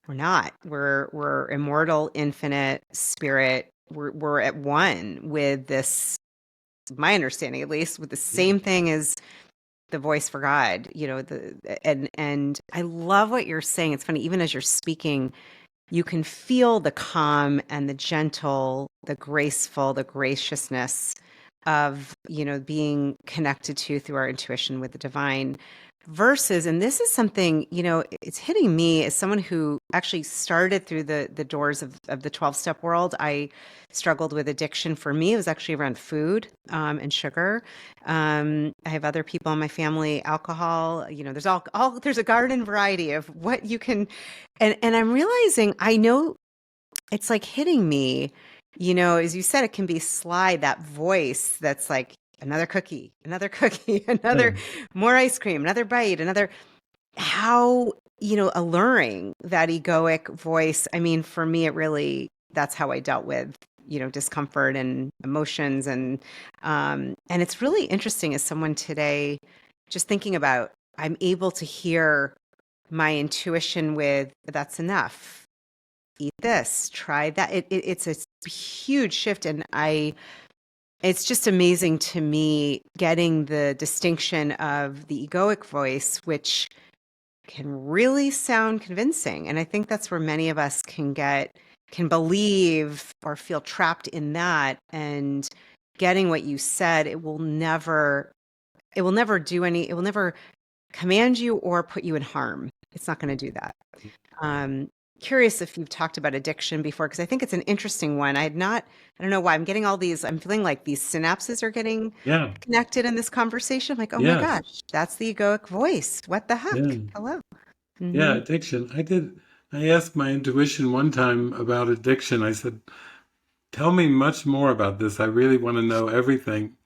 Speaker 2: we're not. We're immortal, infinite spirit. We're at one with this, my understanding at least, with the same thing as the voice for God. And I love what you're saying. It's funny, even as you're speaking, you can feel the calm and the gentle, the graceful, the graciousness of, being connected to through our intuition with the divine versus, and this is something, it's hitting me as someone who actually started through the doors of the 12-step world. I struggled with addiction. For me, it was actually around food and sugar. I have other people in my family, alcohol, there's a garden variety of what you can, and I'm realizing, I know it's like hitting me, as you said, it can be sly, that voice that's like, another cookie, another
Speaker 1: Yeah.
Speaker 2: more ice cream, another bite, another how, alluring that egoic voice. I mean, for me, it really, that's how I dealt with, discomfort and emotions. And it's really interesting as someone today, just thinking about, I'm able to hear my intuition with, that's enough. Eat this, try that. It's a huge shift. It's just amazing to me getting the distinction of the egoic voice, which can really sound convincing. And I think that's where many of us can believe or feel trapped in that. And getting what you said, it will never command you or put you in harm. It's not going to do that. Um, Curious if you've talked about addiction before, because I think it's an interesting one. I don't know why I'm getting all these, I'm feeling like these synapses are getting
Speaker 1: Yeah.
Speaker 2: connected in this conversation. I'm like, oh my
Speaker 1: Yes.
Speaker 2: gosh, that's the egoic voice. What the heck?
Speaker 1: Yeah.
Speaker 2: Hello.
Speaker 1: Yeah.
Speaker 2: Hmm.
Speaker 1: Addiction. I asked my intuition one time about addiction. I said, tell me much more about this. I really want to know everything.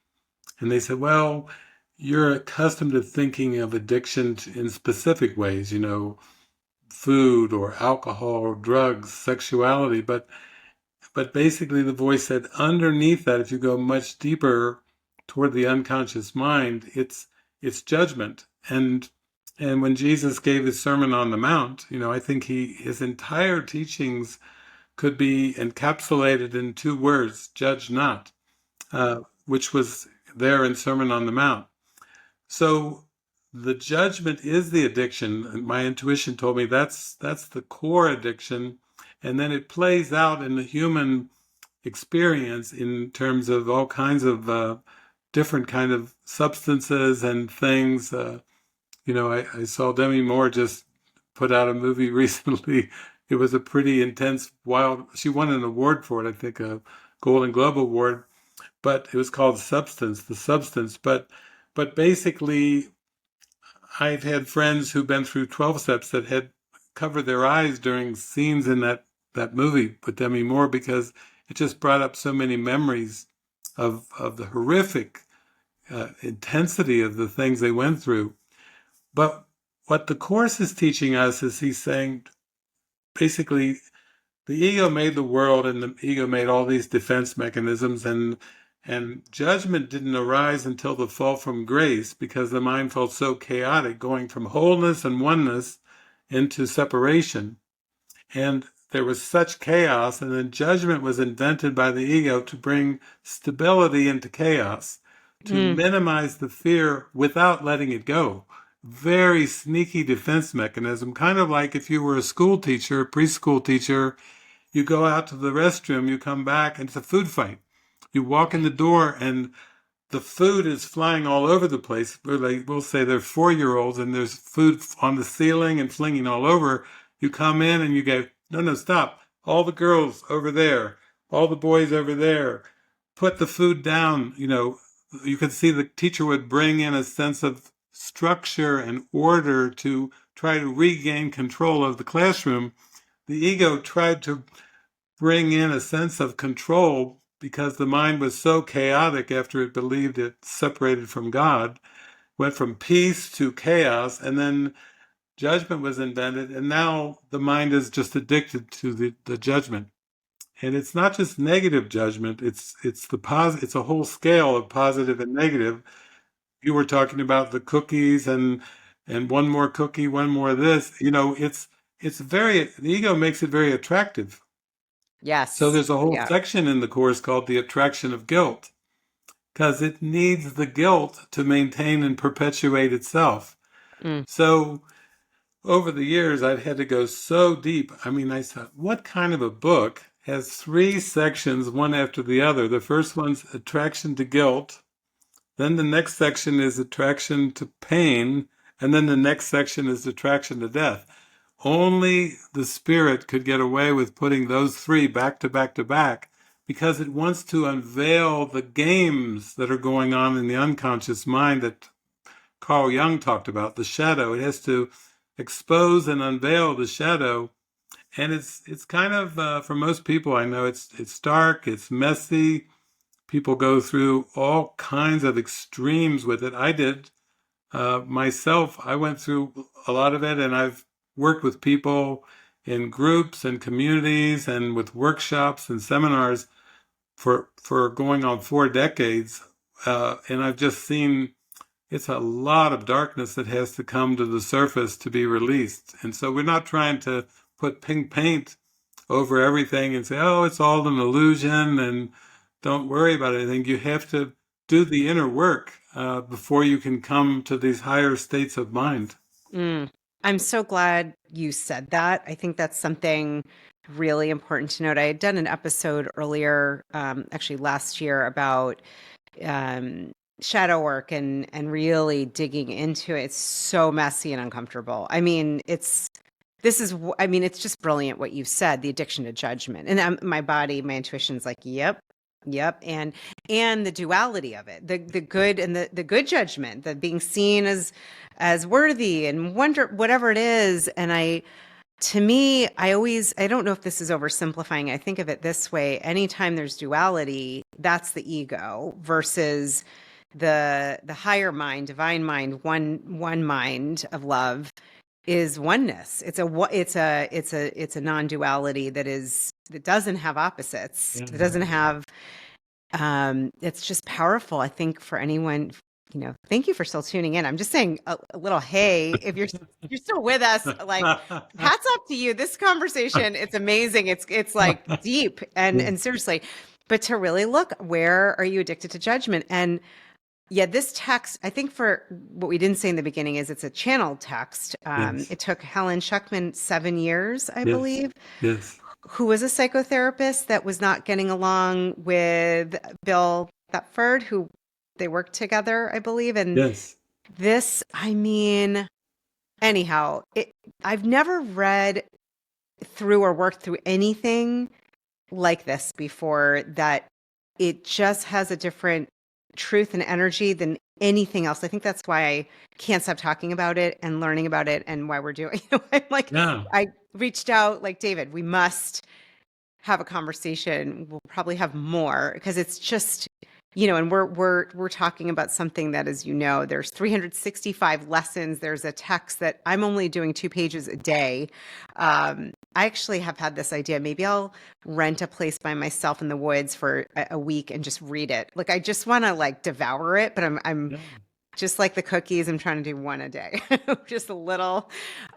Speaker 1: And they said, well, you're accustomed to thinking of addiction in specific ways, food or alcohol or drugs, sexuality. But basically the voice said underneath that, if you go much deeper toward the unconscious mind, it's judgment. And when Jesus gave his Sermon on the Mount, I think his entire teachings could be encapsulated in two words: judge not, which was there in Sermon on the Mount. So the judgment is the addiction. And my intuition told me that's the core addiction. And then it plays out in the human experience in terms of all kinds of different kind of substances and things. I saw Demi Moore just put out a movie recently. It was a pretty intense, wild. She won an award for it, I think, a Golden Globe award. But it was called Substance, the Substance. But basically, I've had friends who've been through 12 steps that had covered their eyes during scenes in that movie with Demi Moore, because it just brought up so many memories of the horrific intensity of the things they went through. But what the Course is teaching us is he's saying basically the ego made the world, and the ego made all these defense mechanisms, and judgment didn't arise until the fall from grace, because the mind felt so chaotic, going from wholeness and oneness into separation. And there was such chaos, and then judgment was invented by the ego to bring stability into chaos, to
Speaker 2: Mm.
Speaker 1: minimize the fear without letting it go. Very sneaky defense mechanism, kind of like if you were a school teacher, a preschool teacher, you go out to the restroom, you come back, and it's a food fight. You walk in the door, and the food is flying all over the place. We'll say they're 4-year-olds, and there's food on the ceiling and flinging all over. You come in and you go, no, no, stop. All the girls over there, all the boys over there, put the food down. You could see the teacher would bring in a sense of structure and order to try to regain control of the classroom. The ego tried to bring in a sense of control because the mind was so chaotic after it believed it separated from God, went from peace to chaos, and then judgment was invented, and now the mind is just addicted to the judgment. And it's not just negative judgment, it's a whole scale of positive and negative. You were talking about the cookies and one more cookie, one more of this. The ego makes it very attractive. So
Speaker 2: Yes.
Speaker 1: there's a whole
Speaker 2: Yeah.
Speaker 1: section in the Course called the attraction of guilt, because it needs the guilt to maintain and perpetuate itself.
Speaker 2: Mm.
Speaker 1: So over the years, I've had to go so deep. I mean, I thought, what kind of a book has 3 sections, one after the other? The first one's attraction to guilt. Then the next section is attraction to pain. And then the next section is attraction to death. Only the spirit could get away with putting those 3 back to back to back, because it wants to unveil the games that are going on in the unconscious mind that Carl Jung talked about, the shadow. It has to expose and unveil the shadow. And it's kind of, for most people I know, it's dark, it's messy. people go through all kinds of extremes with it. I did myself. I went through a lot of it, and I've worked with people in groups and communities and with workshops and seminars for going on 4 decades. And I've just seen it's a lot of darkness that has to come to the surface to be released. And so we're not trying to put pink paint over everything and say, oh, it's all an illusion and don't worry about anything. You have to do the inner work before you can come to these higher states of mind.
Speaker 2: Mm. I'm so glad you said that. I think that's something really important to note. I had done an episode earlier, actually last year, about shadow work and really digging into it. It's so messy and uncomfortable. I mean, it's just brilliant what you've said, the addiction to judgment. And my body, my intuition's like, yep, and the duality of it, the good and the good judgment, the being seen as worthy and wonder whatever it is. And to me, I don't know if this is oversimplifying. I think of it this way: anytime there's duality, that's the ego versus the higher mind, divine mind, one mind of love is oneness. It's a non-duality that doesn't have opposites.
Speaker 1: Yeah.
Speaker 2: It doesn't have it's just powerful, I think, for anyone. Thank you for still tuning in. I'm just saying a little hey, if you're still with us, like hats off to you. This conversation, it's amazing. It's like deep and seriously. But to really look, where are you addicted to judgment? And yeah, this text, I think for what we didn't say in the beginning is it's a channeled text.
Speaker 1: Yes.
Speaker 2: It took Helen Schuckman 7 years, I
Speaker 1: Yes.
Speaker 2: believe,
Speaker 1: Yes.
Speaker 2: who was a psychotherapist that was not getting along with Bill Thetford, who they worked together, I believe. And
Speaker 1: Yes.
Speaker 2: this, I mean, anyhow, I've never read through or worked through anything like this before, that it just has a different truth and energy than anything else. I think that's why I can't stop talking about it and learning about it, and why we're doing I'm like,
Speaker 1: Yeah.
Speaker 2: I reached out like, David, we must have a conversation. We'll probably have more, because it's just, and we're talking about something that, as there's 365 lessons. There's a text that I'm only doing 2 pages a day. I actually have had this idea. Maybe I'll rent a place by myself in the woods for a week and just read it. Like, I just want to like devour it, but I'm just like the cookies. I'm trying to do one a day, just a little.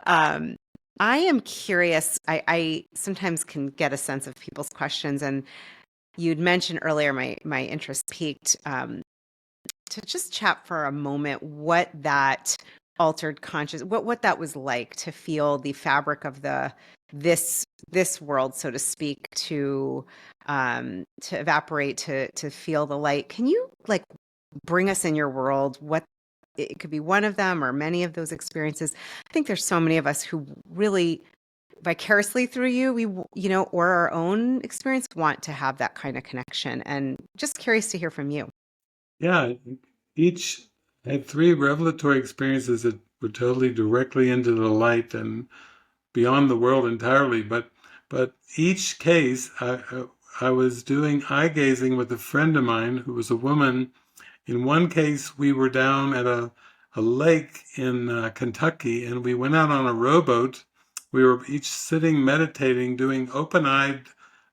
Speaker 2: I am curious. I sometimes can get a sense of people's questions, and you'd mentioned earlier my interest peaked, to just chat for a moment what that altered conscious, what that was like to feel the fabric of this world, so to speak, to evaporate, to feel the light. Can you like bring us in your world? What it could be, one of them or many of those experiences. I think there's so many of us who really vicariously through you, or our own experience, want to have that kind of connection. And just curious to hear from you.
Speaker 1: Yeah. I had 3 revelatory experiences that were totally directly into the light and beyond the world entirely. But each case, I was doing eye gazing with a friend of mine who was a woman. In one case, we were down at a lake in Kentucky, and we went out on a rowboat. We were each sitting, meditating, doing open-eyed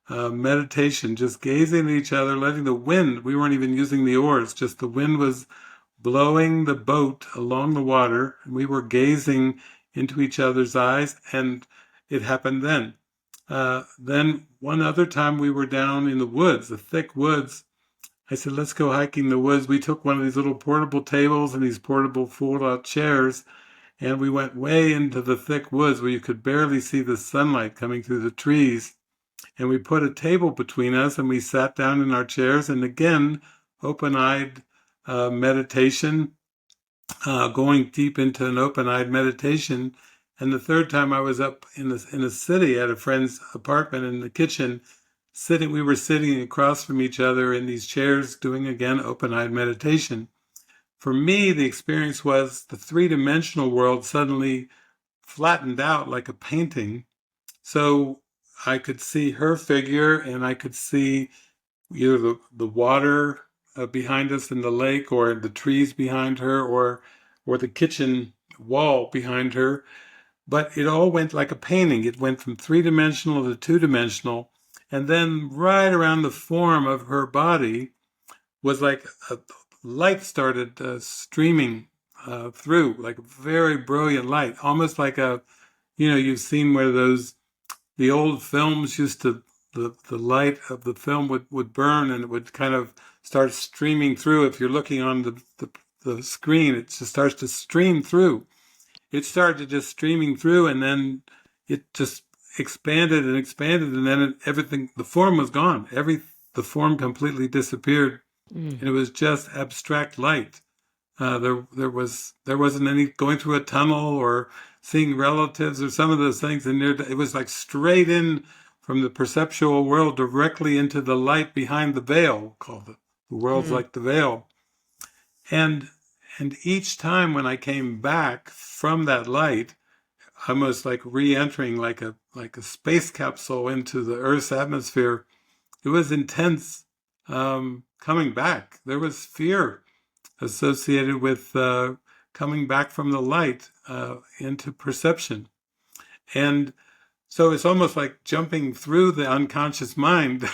Speaker 1: meditation, just gazing at each other, letting the wind, we weren't even using the oars, just the wind was blowing the boat along the water, and we were gazing into each other's eyes, and it happened then. Then one other time we were down in the woods, the thick woods. I said, let's go hiking the woods. We took one of these little portable tables and these portable fold-out chairs, and we went way into the thick woods where you could barely see the sunlight coming through the trees. And we put a table between us, and we sat down in our chairs, and again, open-eyed meditation, going deep into an open-eyed meditation. And the third time I was up in a city at a friend's apartment in the kitchen, we were sitting across from each other in these chairs doing, again, open-eyed meditation. For me, the experience was the 3-dimensional world suddenly flattened out like a painting. So I could see her figure, and I could see either the water behind us in the lake, or the trees behind her, or the kitchen wall behind her. But it all went like a painting. It went from three-dimensional to two-dimensional. And then right around the form of her body was like a light started streaming through, like a very brilliant light, almost like you've seen where the old films used to, the light of the film would burn and it would kind of start streaming through. If you're looking on the screen, it just starts to stream through. It started just streaming through, and then it just expanded and expanded, and then everything, the form was gone. The form completely disappeared,
Speaker 2: Mm.
Speaker 1: and it was just abstract light. There wasn't any going through a tunnel or seeing relatives or some of those things. And it was like straight in from the perceptual world directly into the light behind the veil, called the world's
Speaker 2: Mm.
Speaker 1: like the veil. And and each time when I came back from that light, almost like re-entering like a space capsule into the Earth's atmosphere, it was intense coming back. There was fear associated with coming back from the light into perception. And so it's almost like jumping through the unconscious mind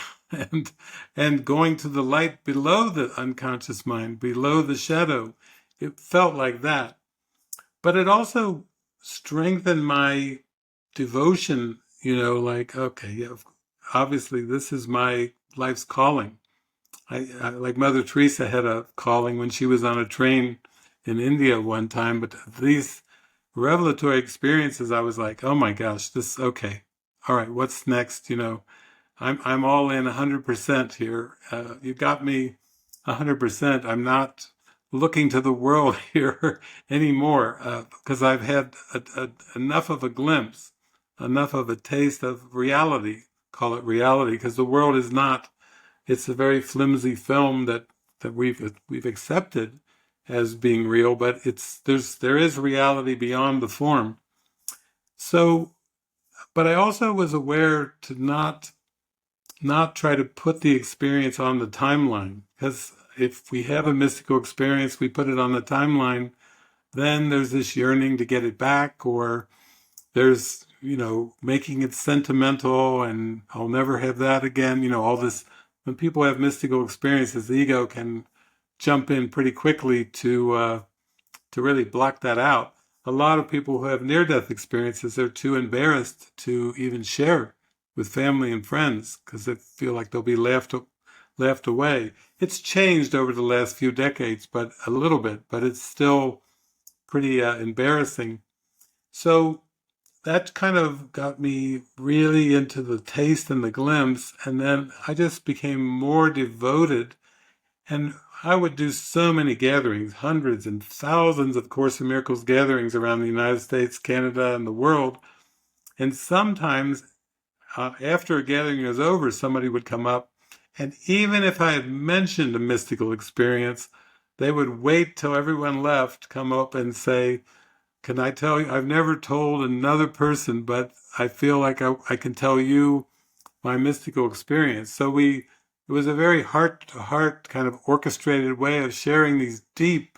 Speaker 1: and going to the light below the unconscious mind, below the shadow. It felt like that. But it also strengthened my devotion, like, okay, yeah, obviously this is my life's calling. I like Mother Teresa had a calling when she was on a train in India one time, but these revelatory experiences, I was like, oh my gosh, okay. All right, what's next? I'm all in 100% here. You got me 100%. I'm not looking to the world here anymore because I've had enough of a glimpse, enough of a taste of reality. Call it reality, because the world is not. It's a very flimsy film that we've accepted as being real, but there is reality beyond the form. So, but I also was aware to not try to put the experience on the timeline, because if we have a mystical experience, we put it on the timeline, then there's this yearning to get it back, or there's, making it sentimental and I'll never have that again. All this, when people have mystical experiences, the ego can jump in pretty quickly to really block that out. A lot of people who have near-death experiences are too embarrassed to even share with family and friends because they feel like they'll be laughed away. It's changed over the last few decades, but a little bit, but it's still pretty embarrassing. So that kind of got me really into the taste and the glimpse, and then I just became more devoted. And I would do so many gatherings, hundreds and thousands of Course in Miracles gatherings around the United States, Canada, and the world. And sometimes after a gathering was over, somebody would come up, and even if I had mentioned a mystical experience, they would wait till everyone left, come up and say, can I tell you, I've never told another person, but I feel like I can tell you my mystical experience. So it was a very heart-to-heart kind of orchestrated way of sharing these deep,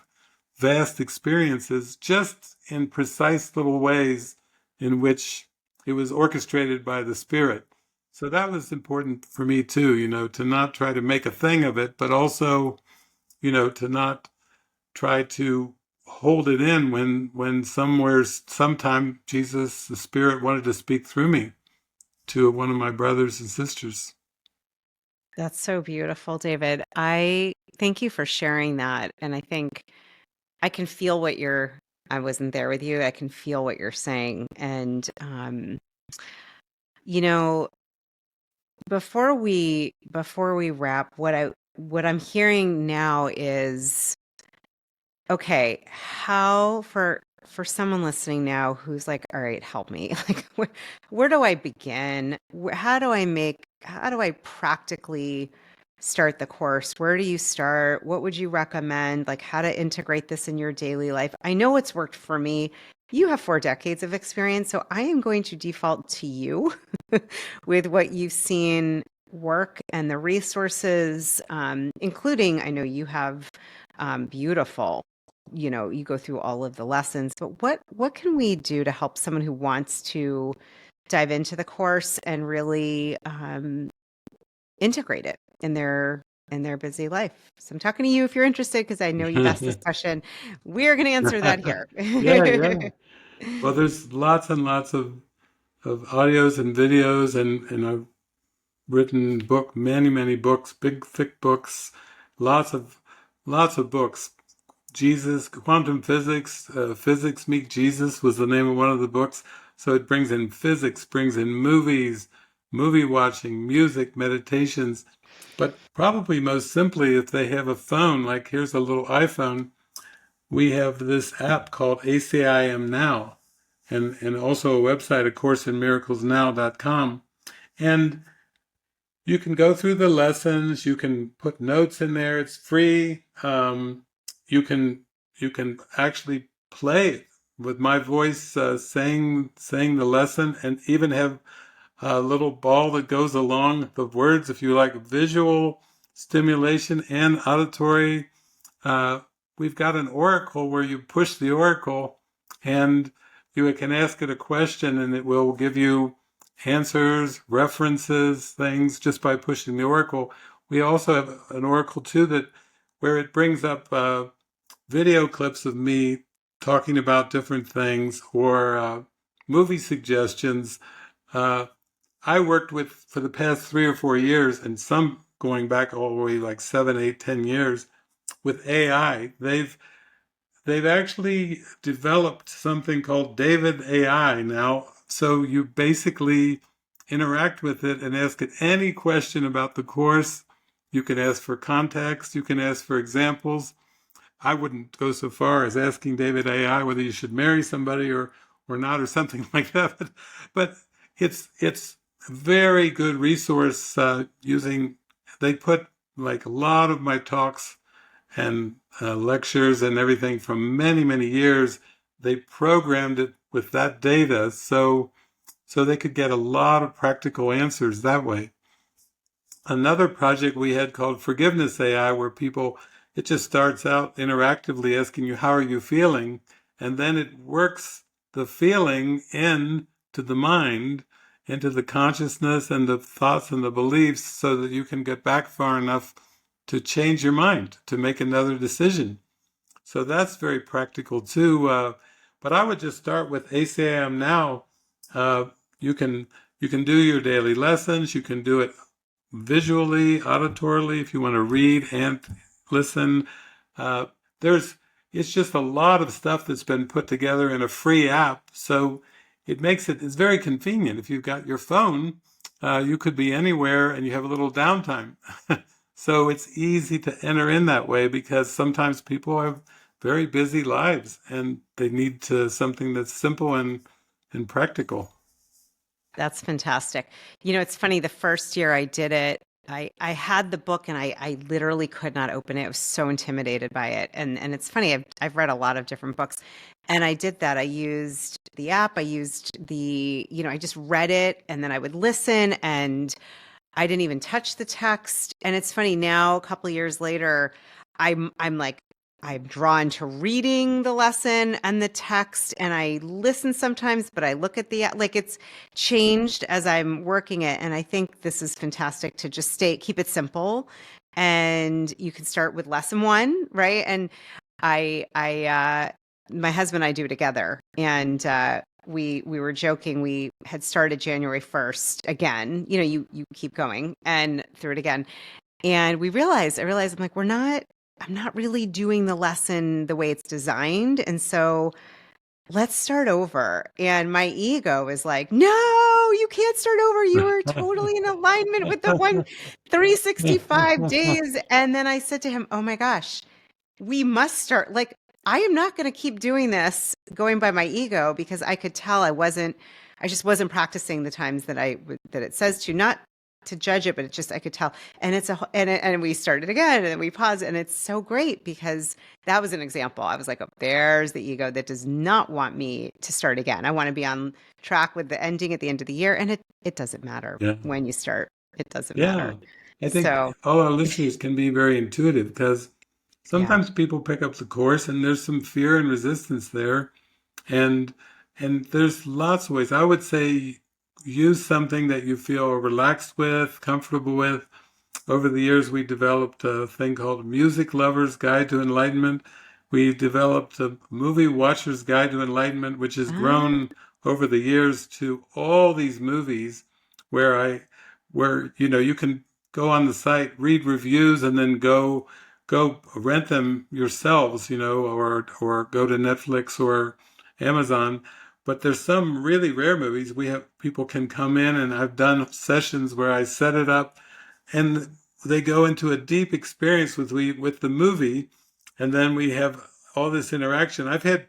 Speaker 1: vast experiences, just in precise little ways in which it was orchestrated by the Spirit. So that was important for me too, to not try to make a thing of it, but also, to not try to hold it in when sometime Jesus, the Spirit, wanted to speak through me to one of my brothers and sisters.
Speaker 2: That's so beautiful, David. I thank you for sharing that. And I think I can feel I wasn't there with you. I can feel what you're saying. And, you know, before we wrap, what I'm hearing now is, okay, how for someone listening now who's like, all right, help me. Like, where do I begin? How do I practically start the course? Where do you start? What would you recommend? Like, how to integrate this in your daily life? I know it's worked for me. You have 4 decades of experience, so I am going to default to you with what you've seen work and the resources, including, I know you have beautiful, you go through all of the lessons, but what can we do to help someone who wants to dive into the course and really integrate it in their busy life? So I'm talking to you if you're interested, because I know you've asked this question. We're going to answer that here.
Speaker 1: Yeah, yeah. Well, there's lots and lots of audios and videos, and I've written many books, big thick books, lots of books. Jesus, quantum physics, physics meet Jesus was the name of one of the books. So it brings in physics, brings in movies, movie watching, music, meditations. But probably most simply, if they have a phone, like here's a little iPhone, we have this app called ACIM Now, and also a website, A Course in Miracles Now.com. And you can go through the lessons. You can put notes in there. It's free. You can actually play with my voice, saying the lesson, and even have a little ball that goes along the words if you like visual stimulation and auditory. Uh, we've got an oracle where you push the oracle, and you can ask it a question, and it will give you answers, references, things just by pushing the oracle. We also have an oracle too where it brings up video clips of me talking about different things, or movie suggestions. Uh, I worked with for the past 3 or 4 years, and some going back all the way like 7, 8, 10 years with AI. They've actually developed something called David AI now. So you basically interact with it and ask it any question about the course. You can ask for context. You can ask for examples. I wouldn't go so far as asking David AI whether you should marry somebody or not, or something like that. But it's a very good resource. They put like a lot of my talks and lectures and everything from many years. They programmed it with that data, so they could get a lot of practical answers that way. Another project we had called Forgiveness AI, where it just starts out interactively asking you, how are you feeling? And then it works the feeling into the mind, into the consciousness and the thoughts and the beliefs, so that you can get back far enough to change your mind, to make another decision. So that's very practical too. But I would just start with ACIM Now. Uh, you can do your daily lessons. You can do it visually, auditorily, if you want to read and listen. Uh, there's It's just a lot of stuff that's been put together in a free app, so it's very convenient. If you've got your phone, you could be anywhere and you have a little downtime. So it's easy to enter in that way, because sometimes people have very busy lives and they need something that's simple and practical.
Speaker 2: That's fantastic. It's funny, the first year I did it, I had the book and I literally could not open it. I was so intimidated by it. And it's funny, I've read a lot of different books, and I did that. I used the app, I used I just read it, and then I would listen, and I didn't even touch the text. And it's funny now, a couple of years later, I'm like, I'm drawn to reading the lesson and the text, and I listen sometimes, but I look at like it's changed as I'm working it. And I think this is fantastic to just keep it simple. And you can start with lesson one, right? And my husband and I do it together. And, we were joking. We had started January 1st again. You keep going and through it again. And I realized I'm like, I'm not really doing the lesson the way it's designed. And so let's start over. And my ego is like, no, you can't start over. You are totally in alignment with the 365 days. And then I said to him, oh my gosh, we must start. Like, I am not going to keep doing this going by my ego, because I could tell I just wasn't practicing the times that it says to, not to judge it, but I could tell. And and we started again, and then we paused, and it's so great, because that was an example. I was like, oh, there's the ego that does not want me to start again. I want to be on track with the ending at the end of the year. And it doesn't matter
Speaker 1: Yeah.
Speaker 2: when you start. It doesn't matter.
Speaker 1: Yeah. I think
Speaker 2: So,
Speaker 1: all our listeners can be very intuitive because
Speaker 2: yeah.
Speaker 1: sometimes people pick up the course and there's some fear and resistance there. And there's lots of ways. I would say use something that you feel relaxed with, comfortable with. Over the years, we developed a thing called Music Lover's Guide to Enlightenment. We developed a Movie Watcher's Guide to Enlightenment, which has
Speaker 2: Ah,
Speaker 1: grown over the years to all these movies where you can go on the site, read reviews, and then go rent them yourselves, or go to Netflix or Amazon. But there's some really rare movies. We have people can come in, and I've done sessions where I set it up and they go into a deep experience with the movie, and then we have all this interaction. I've had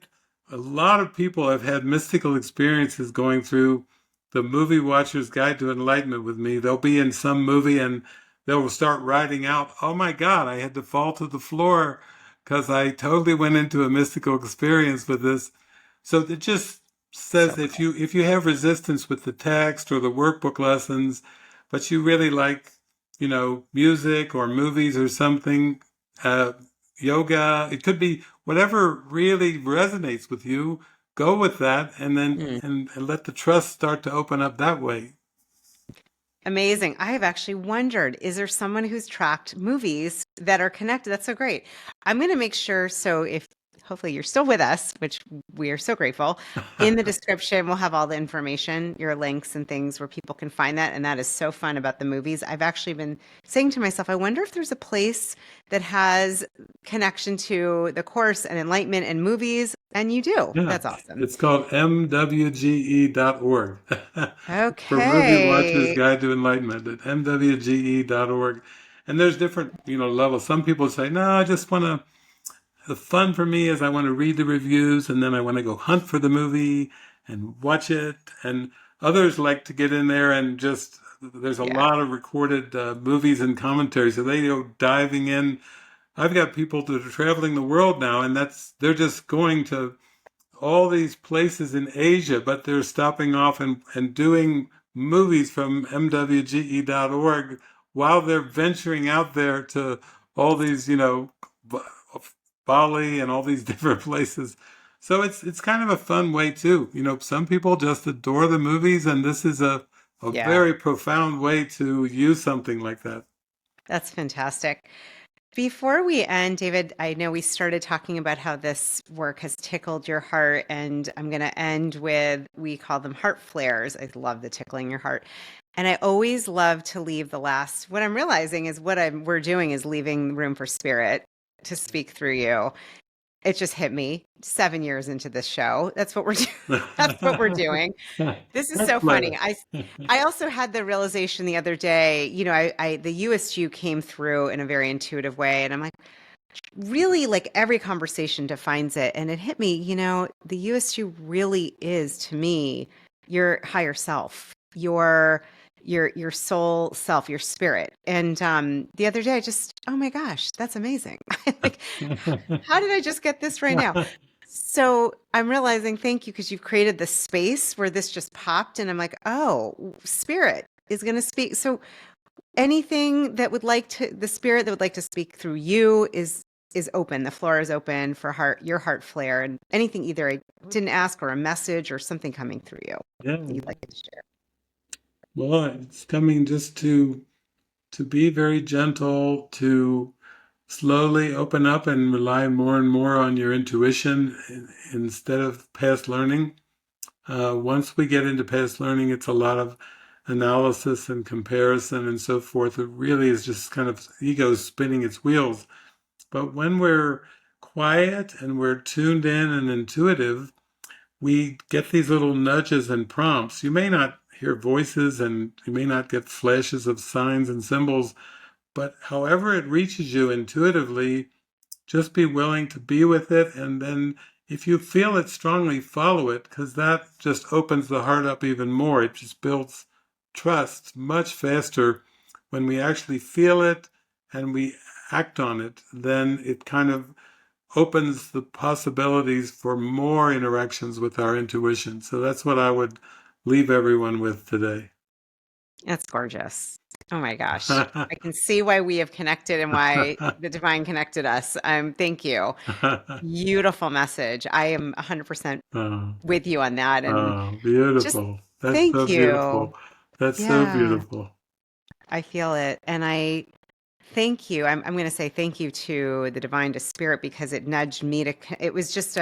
Speaker 1: a lot of people have had mystical experiences going through the Movie Watcher's Guide to Enlightenment with me. They'll be in some movie and they'll start writing out, "Oh my God, I had to fall to the floor because I totally went into a mystical experience with this." So it just
Speaker 2: so
Speaker 1: says
Speaker 2: cool.
Speaker 1: if you have resistance with the text or the workbook lessons, but you really like music or movies or something, uh, yoga. It could be whatever really resonates with you. Go with that, and then
Speaker 2: Hmm.
Speaker 1: and let the trust start to open up that way.
Speaker 2: Amazing. I have actually wondered, is there someone who's tracked movies that are connected? That's so great. I'm going to make sure. So if hopefully you're still with us, which we are so grateful, in the description, we'll have all the information, your links and things where people can find that. And that is so fun about the movies. I've actually been saying to myself, I wonder if there's a place that has connection to the course and enlightenment and movies. And you do.
Speaker 1: Yeah,
Speaker 2: That's awesome.
Speaker 1: it's called mwge.org for Movie Watcher's
Speaker 2: Okay.
Speaker 1: Guide to Enlightenment at mwge.org. And there's different, levels. Some people say, no, I just want to the fun for me is I want to read the reviews and then I want to go hunt for the movie and watch it. And others like to get in there and there's a
Speaker 2: Yeah.
Speaker 1: lot of recorded movies and commentaries. So they go diving in. I've got people that are traveling the world now, and they're just going to all these places in Asia, but they're stopping off and doing movies from mwge.org while they're venturing out there to all these, Bali and all these different places. So it's kind of a fun way too. Some people just adore the movies, and this is a
Speaker 2: Yeah.
Speaker 1: very profound way to use something like that.
Speaker 2: That's fantastic. Before we end, David, I know we started talking about how this work has tickled your heart, and I'm going to end with we call them heart flares. I love the tickling your heart. And I always love to leave the last. What I'm realizing is we're doing is leaving room for spirit to speak through you. It just hit me 7 years into this show. That's what we're doing. That's what we're doing. This is
Speaker 1: That's
Speaker 2: so funny.
Speaker 1: clever.
Speaker 2: I also had the realization the other day, the Youest You came through in a very intuitive way. And I'm like, really, like every conversation defines it. And it hit me, the Youest You really is to me your higher self, your soul self, your spirit. And the other day I just, oh my gosh, that's amazing. Like, how did I just get this right now? So I'm realizing, thank you, because you've created this space where this just popped, and I'm like, oh, spirit is going to speak. So anything that would like to, the spirit that would like to speak through you is open. The floor is open for your heart flare, and anything either I didn't ask or a message or something coming through you that
Speaker 1: Yeah.
Speaker 2: you'd like to share.
Speaker 1: Well, it's coming just to be very gentle, to slowly open up and rely more and more on your intuition instead of past learning. Once we get into past learning, it's a lot of analysis and comparison and so forth. It really is just kind of ego spinning its wheels. But when we're quiet and we're tuned in and intuitive, we get these little nudges and prompts. You may not hear voices and you may not get flashes of signs and symbols, but however it reaches you intuitively, just be willing to be with it. And then if you feel it strongly, follow it, because that just opens the heart up even more. It just builds trust much faster when we actually feel it and we act on it. Then it kind of opens the possibilities for more interactions with our intuition. So that's what I would leave everyone with today.
Speaker 2: That's gorgeous. Oh my gosh. I can see why we have connected and why the divine connected us. Thank you. Beautiful message. I am 100%
Speaker 1: Oh,
Speaker 2: with you on that. And
Speaker 1: oh,
Speaker 2: just
Speaker 1: beautiful. That's so
Speaker 2: thank you.
Speaker 1: beautiful. That's so
Speaker 2: Yeah,
Speaker 1: beautiful.
Speaker 2: I feel it. And I thank you. I'm going to say thank you to the divine, to spirit, because it nudged me to, it was just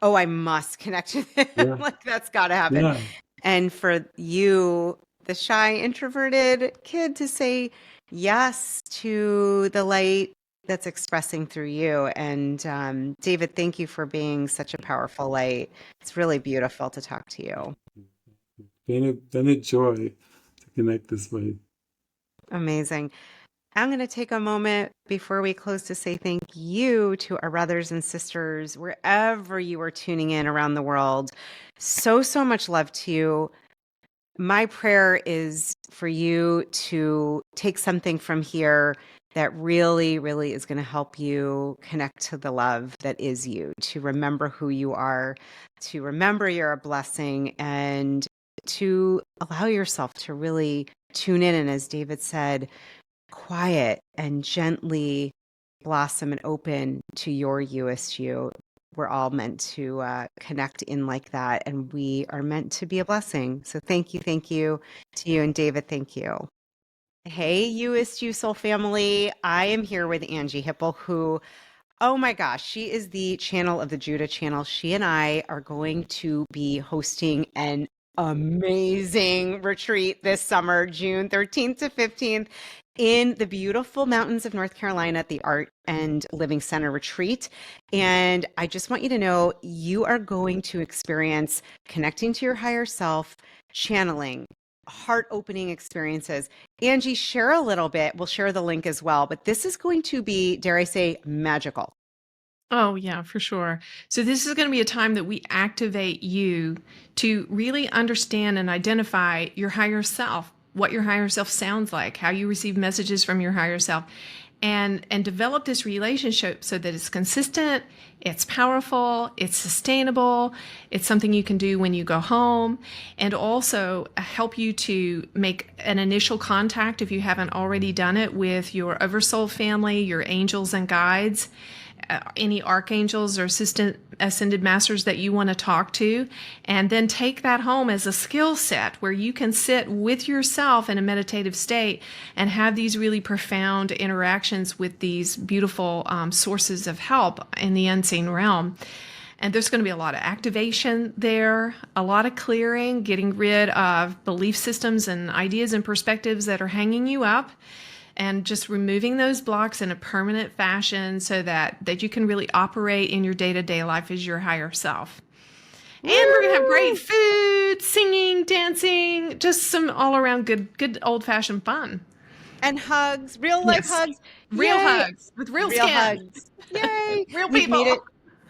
Speaker 2: oh, I must connect with him.
Speaker 1: Yeah,
Speaker 2: Like that's got to happen.
Speaker 1: yeah.
Speaker 2: And for you, the shy, introverted kid, to say yes to the light that's expressing through you. And David, thank you for being such a powerful light. It's really beautiful to talk to you.
Speaker 1: Been a joy to connect this way.
Speaker 2: Amazing. I'm going to take a moment before we close to say thank you to our brothers and sisters, wherever you are tuning in around the world. So, so much love to you. My prayer is for you to take something from here that really, really is going to help you connect to the love that is you, to remember who you are, to remember you're a blessing, and to allow yourself to really tune in. And as David said, quiet and gently blossom and open to your Youest You. We're all meant to connect in like that, and we are meant to be a blessing. So thank you to you, and David, thank you. Hey, Youest You Soul family. I am here with Angie Hipple, who, oh my gosh, she is the channel of the Judah channel. She and I are going to be hosting an amazing retreat this summer, June 13th to 15th, in the beautiful mountains of North Carolina at the Art and Living Center retreat. And I just want you to know you are going to experience connecting to your higher self, channeling, heart opening experiences. Angie, share a little bit. We'll share the link as well, but this is going to be, dare I say, magical.
Speaker 3: Oh, yeah, for sure. So this is going to be a time that we activate you to really understand and identify your higher self, what your higher self sounds like, how you receive messages from your higher self, and develop this relationship so that it's consistent, it's powerful, it's sustainable, it's something you can do when you go home, and also help you to make an initial contact, if you haven't already done it, with your oversoul family, your angels and guides, any archangels or ascended masters that you want to talk to, and then take that home as a skill set where you can sit with yourself in a meditative state and have these really profound interactions with these beautiful sources of help in the unseen realm. And there's going to be a lot of activation there, a lot of clearing, getting rid of belief systems and ideas and perspectives that are hanging you up, and just removing those blocks in a permanent fashion so that you can really operate in your day-to-day life as your higher self. And we're going to have great food, singing, dancing, just some all-around good old-fashioned fun.
Speaker 2: And hugs, real life hugs.
Speaker 3: Real
Speaker 2: Yay.
Speaker 3: hugs with real skin.
Speaker 2: Hugs. Yay.
Speaker 3: Real
Speaker 2: We've
Speaker 3: people.
Speaker 2: made it.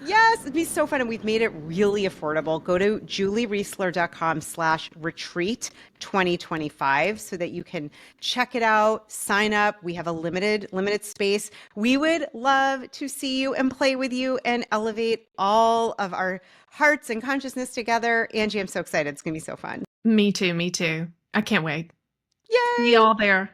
Speaker 2: Yes, it'd be so fun. And we've made it really affordable. Go to juliereisler.com/retreat 2025 so that you can check it out, sign up. We have a limited space. We would love to see you and play with you and elevate all of our hearts and consciousness together. Angie, I'm so excited. It's going to be so fun.
Speaker 3: Me too. I can't wait.
Speaker 2: Yay.
Speaker 3: See you all there.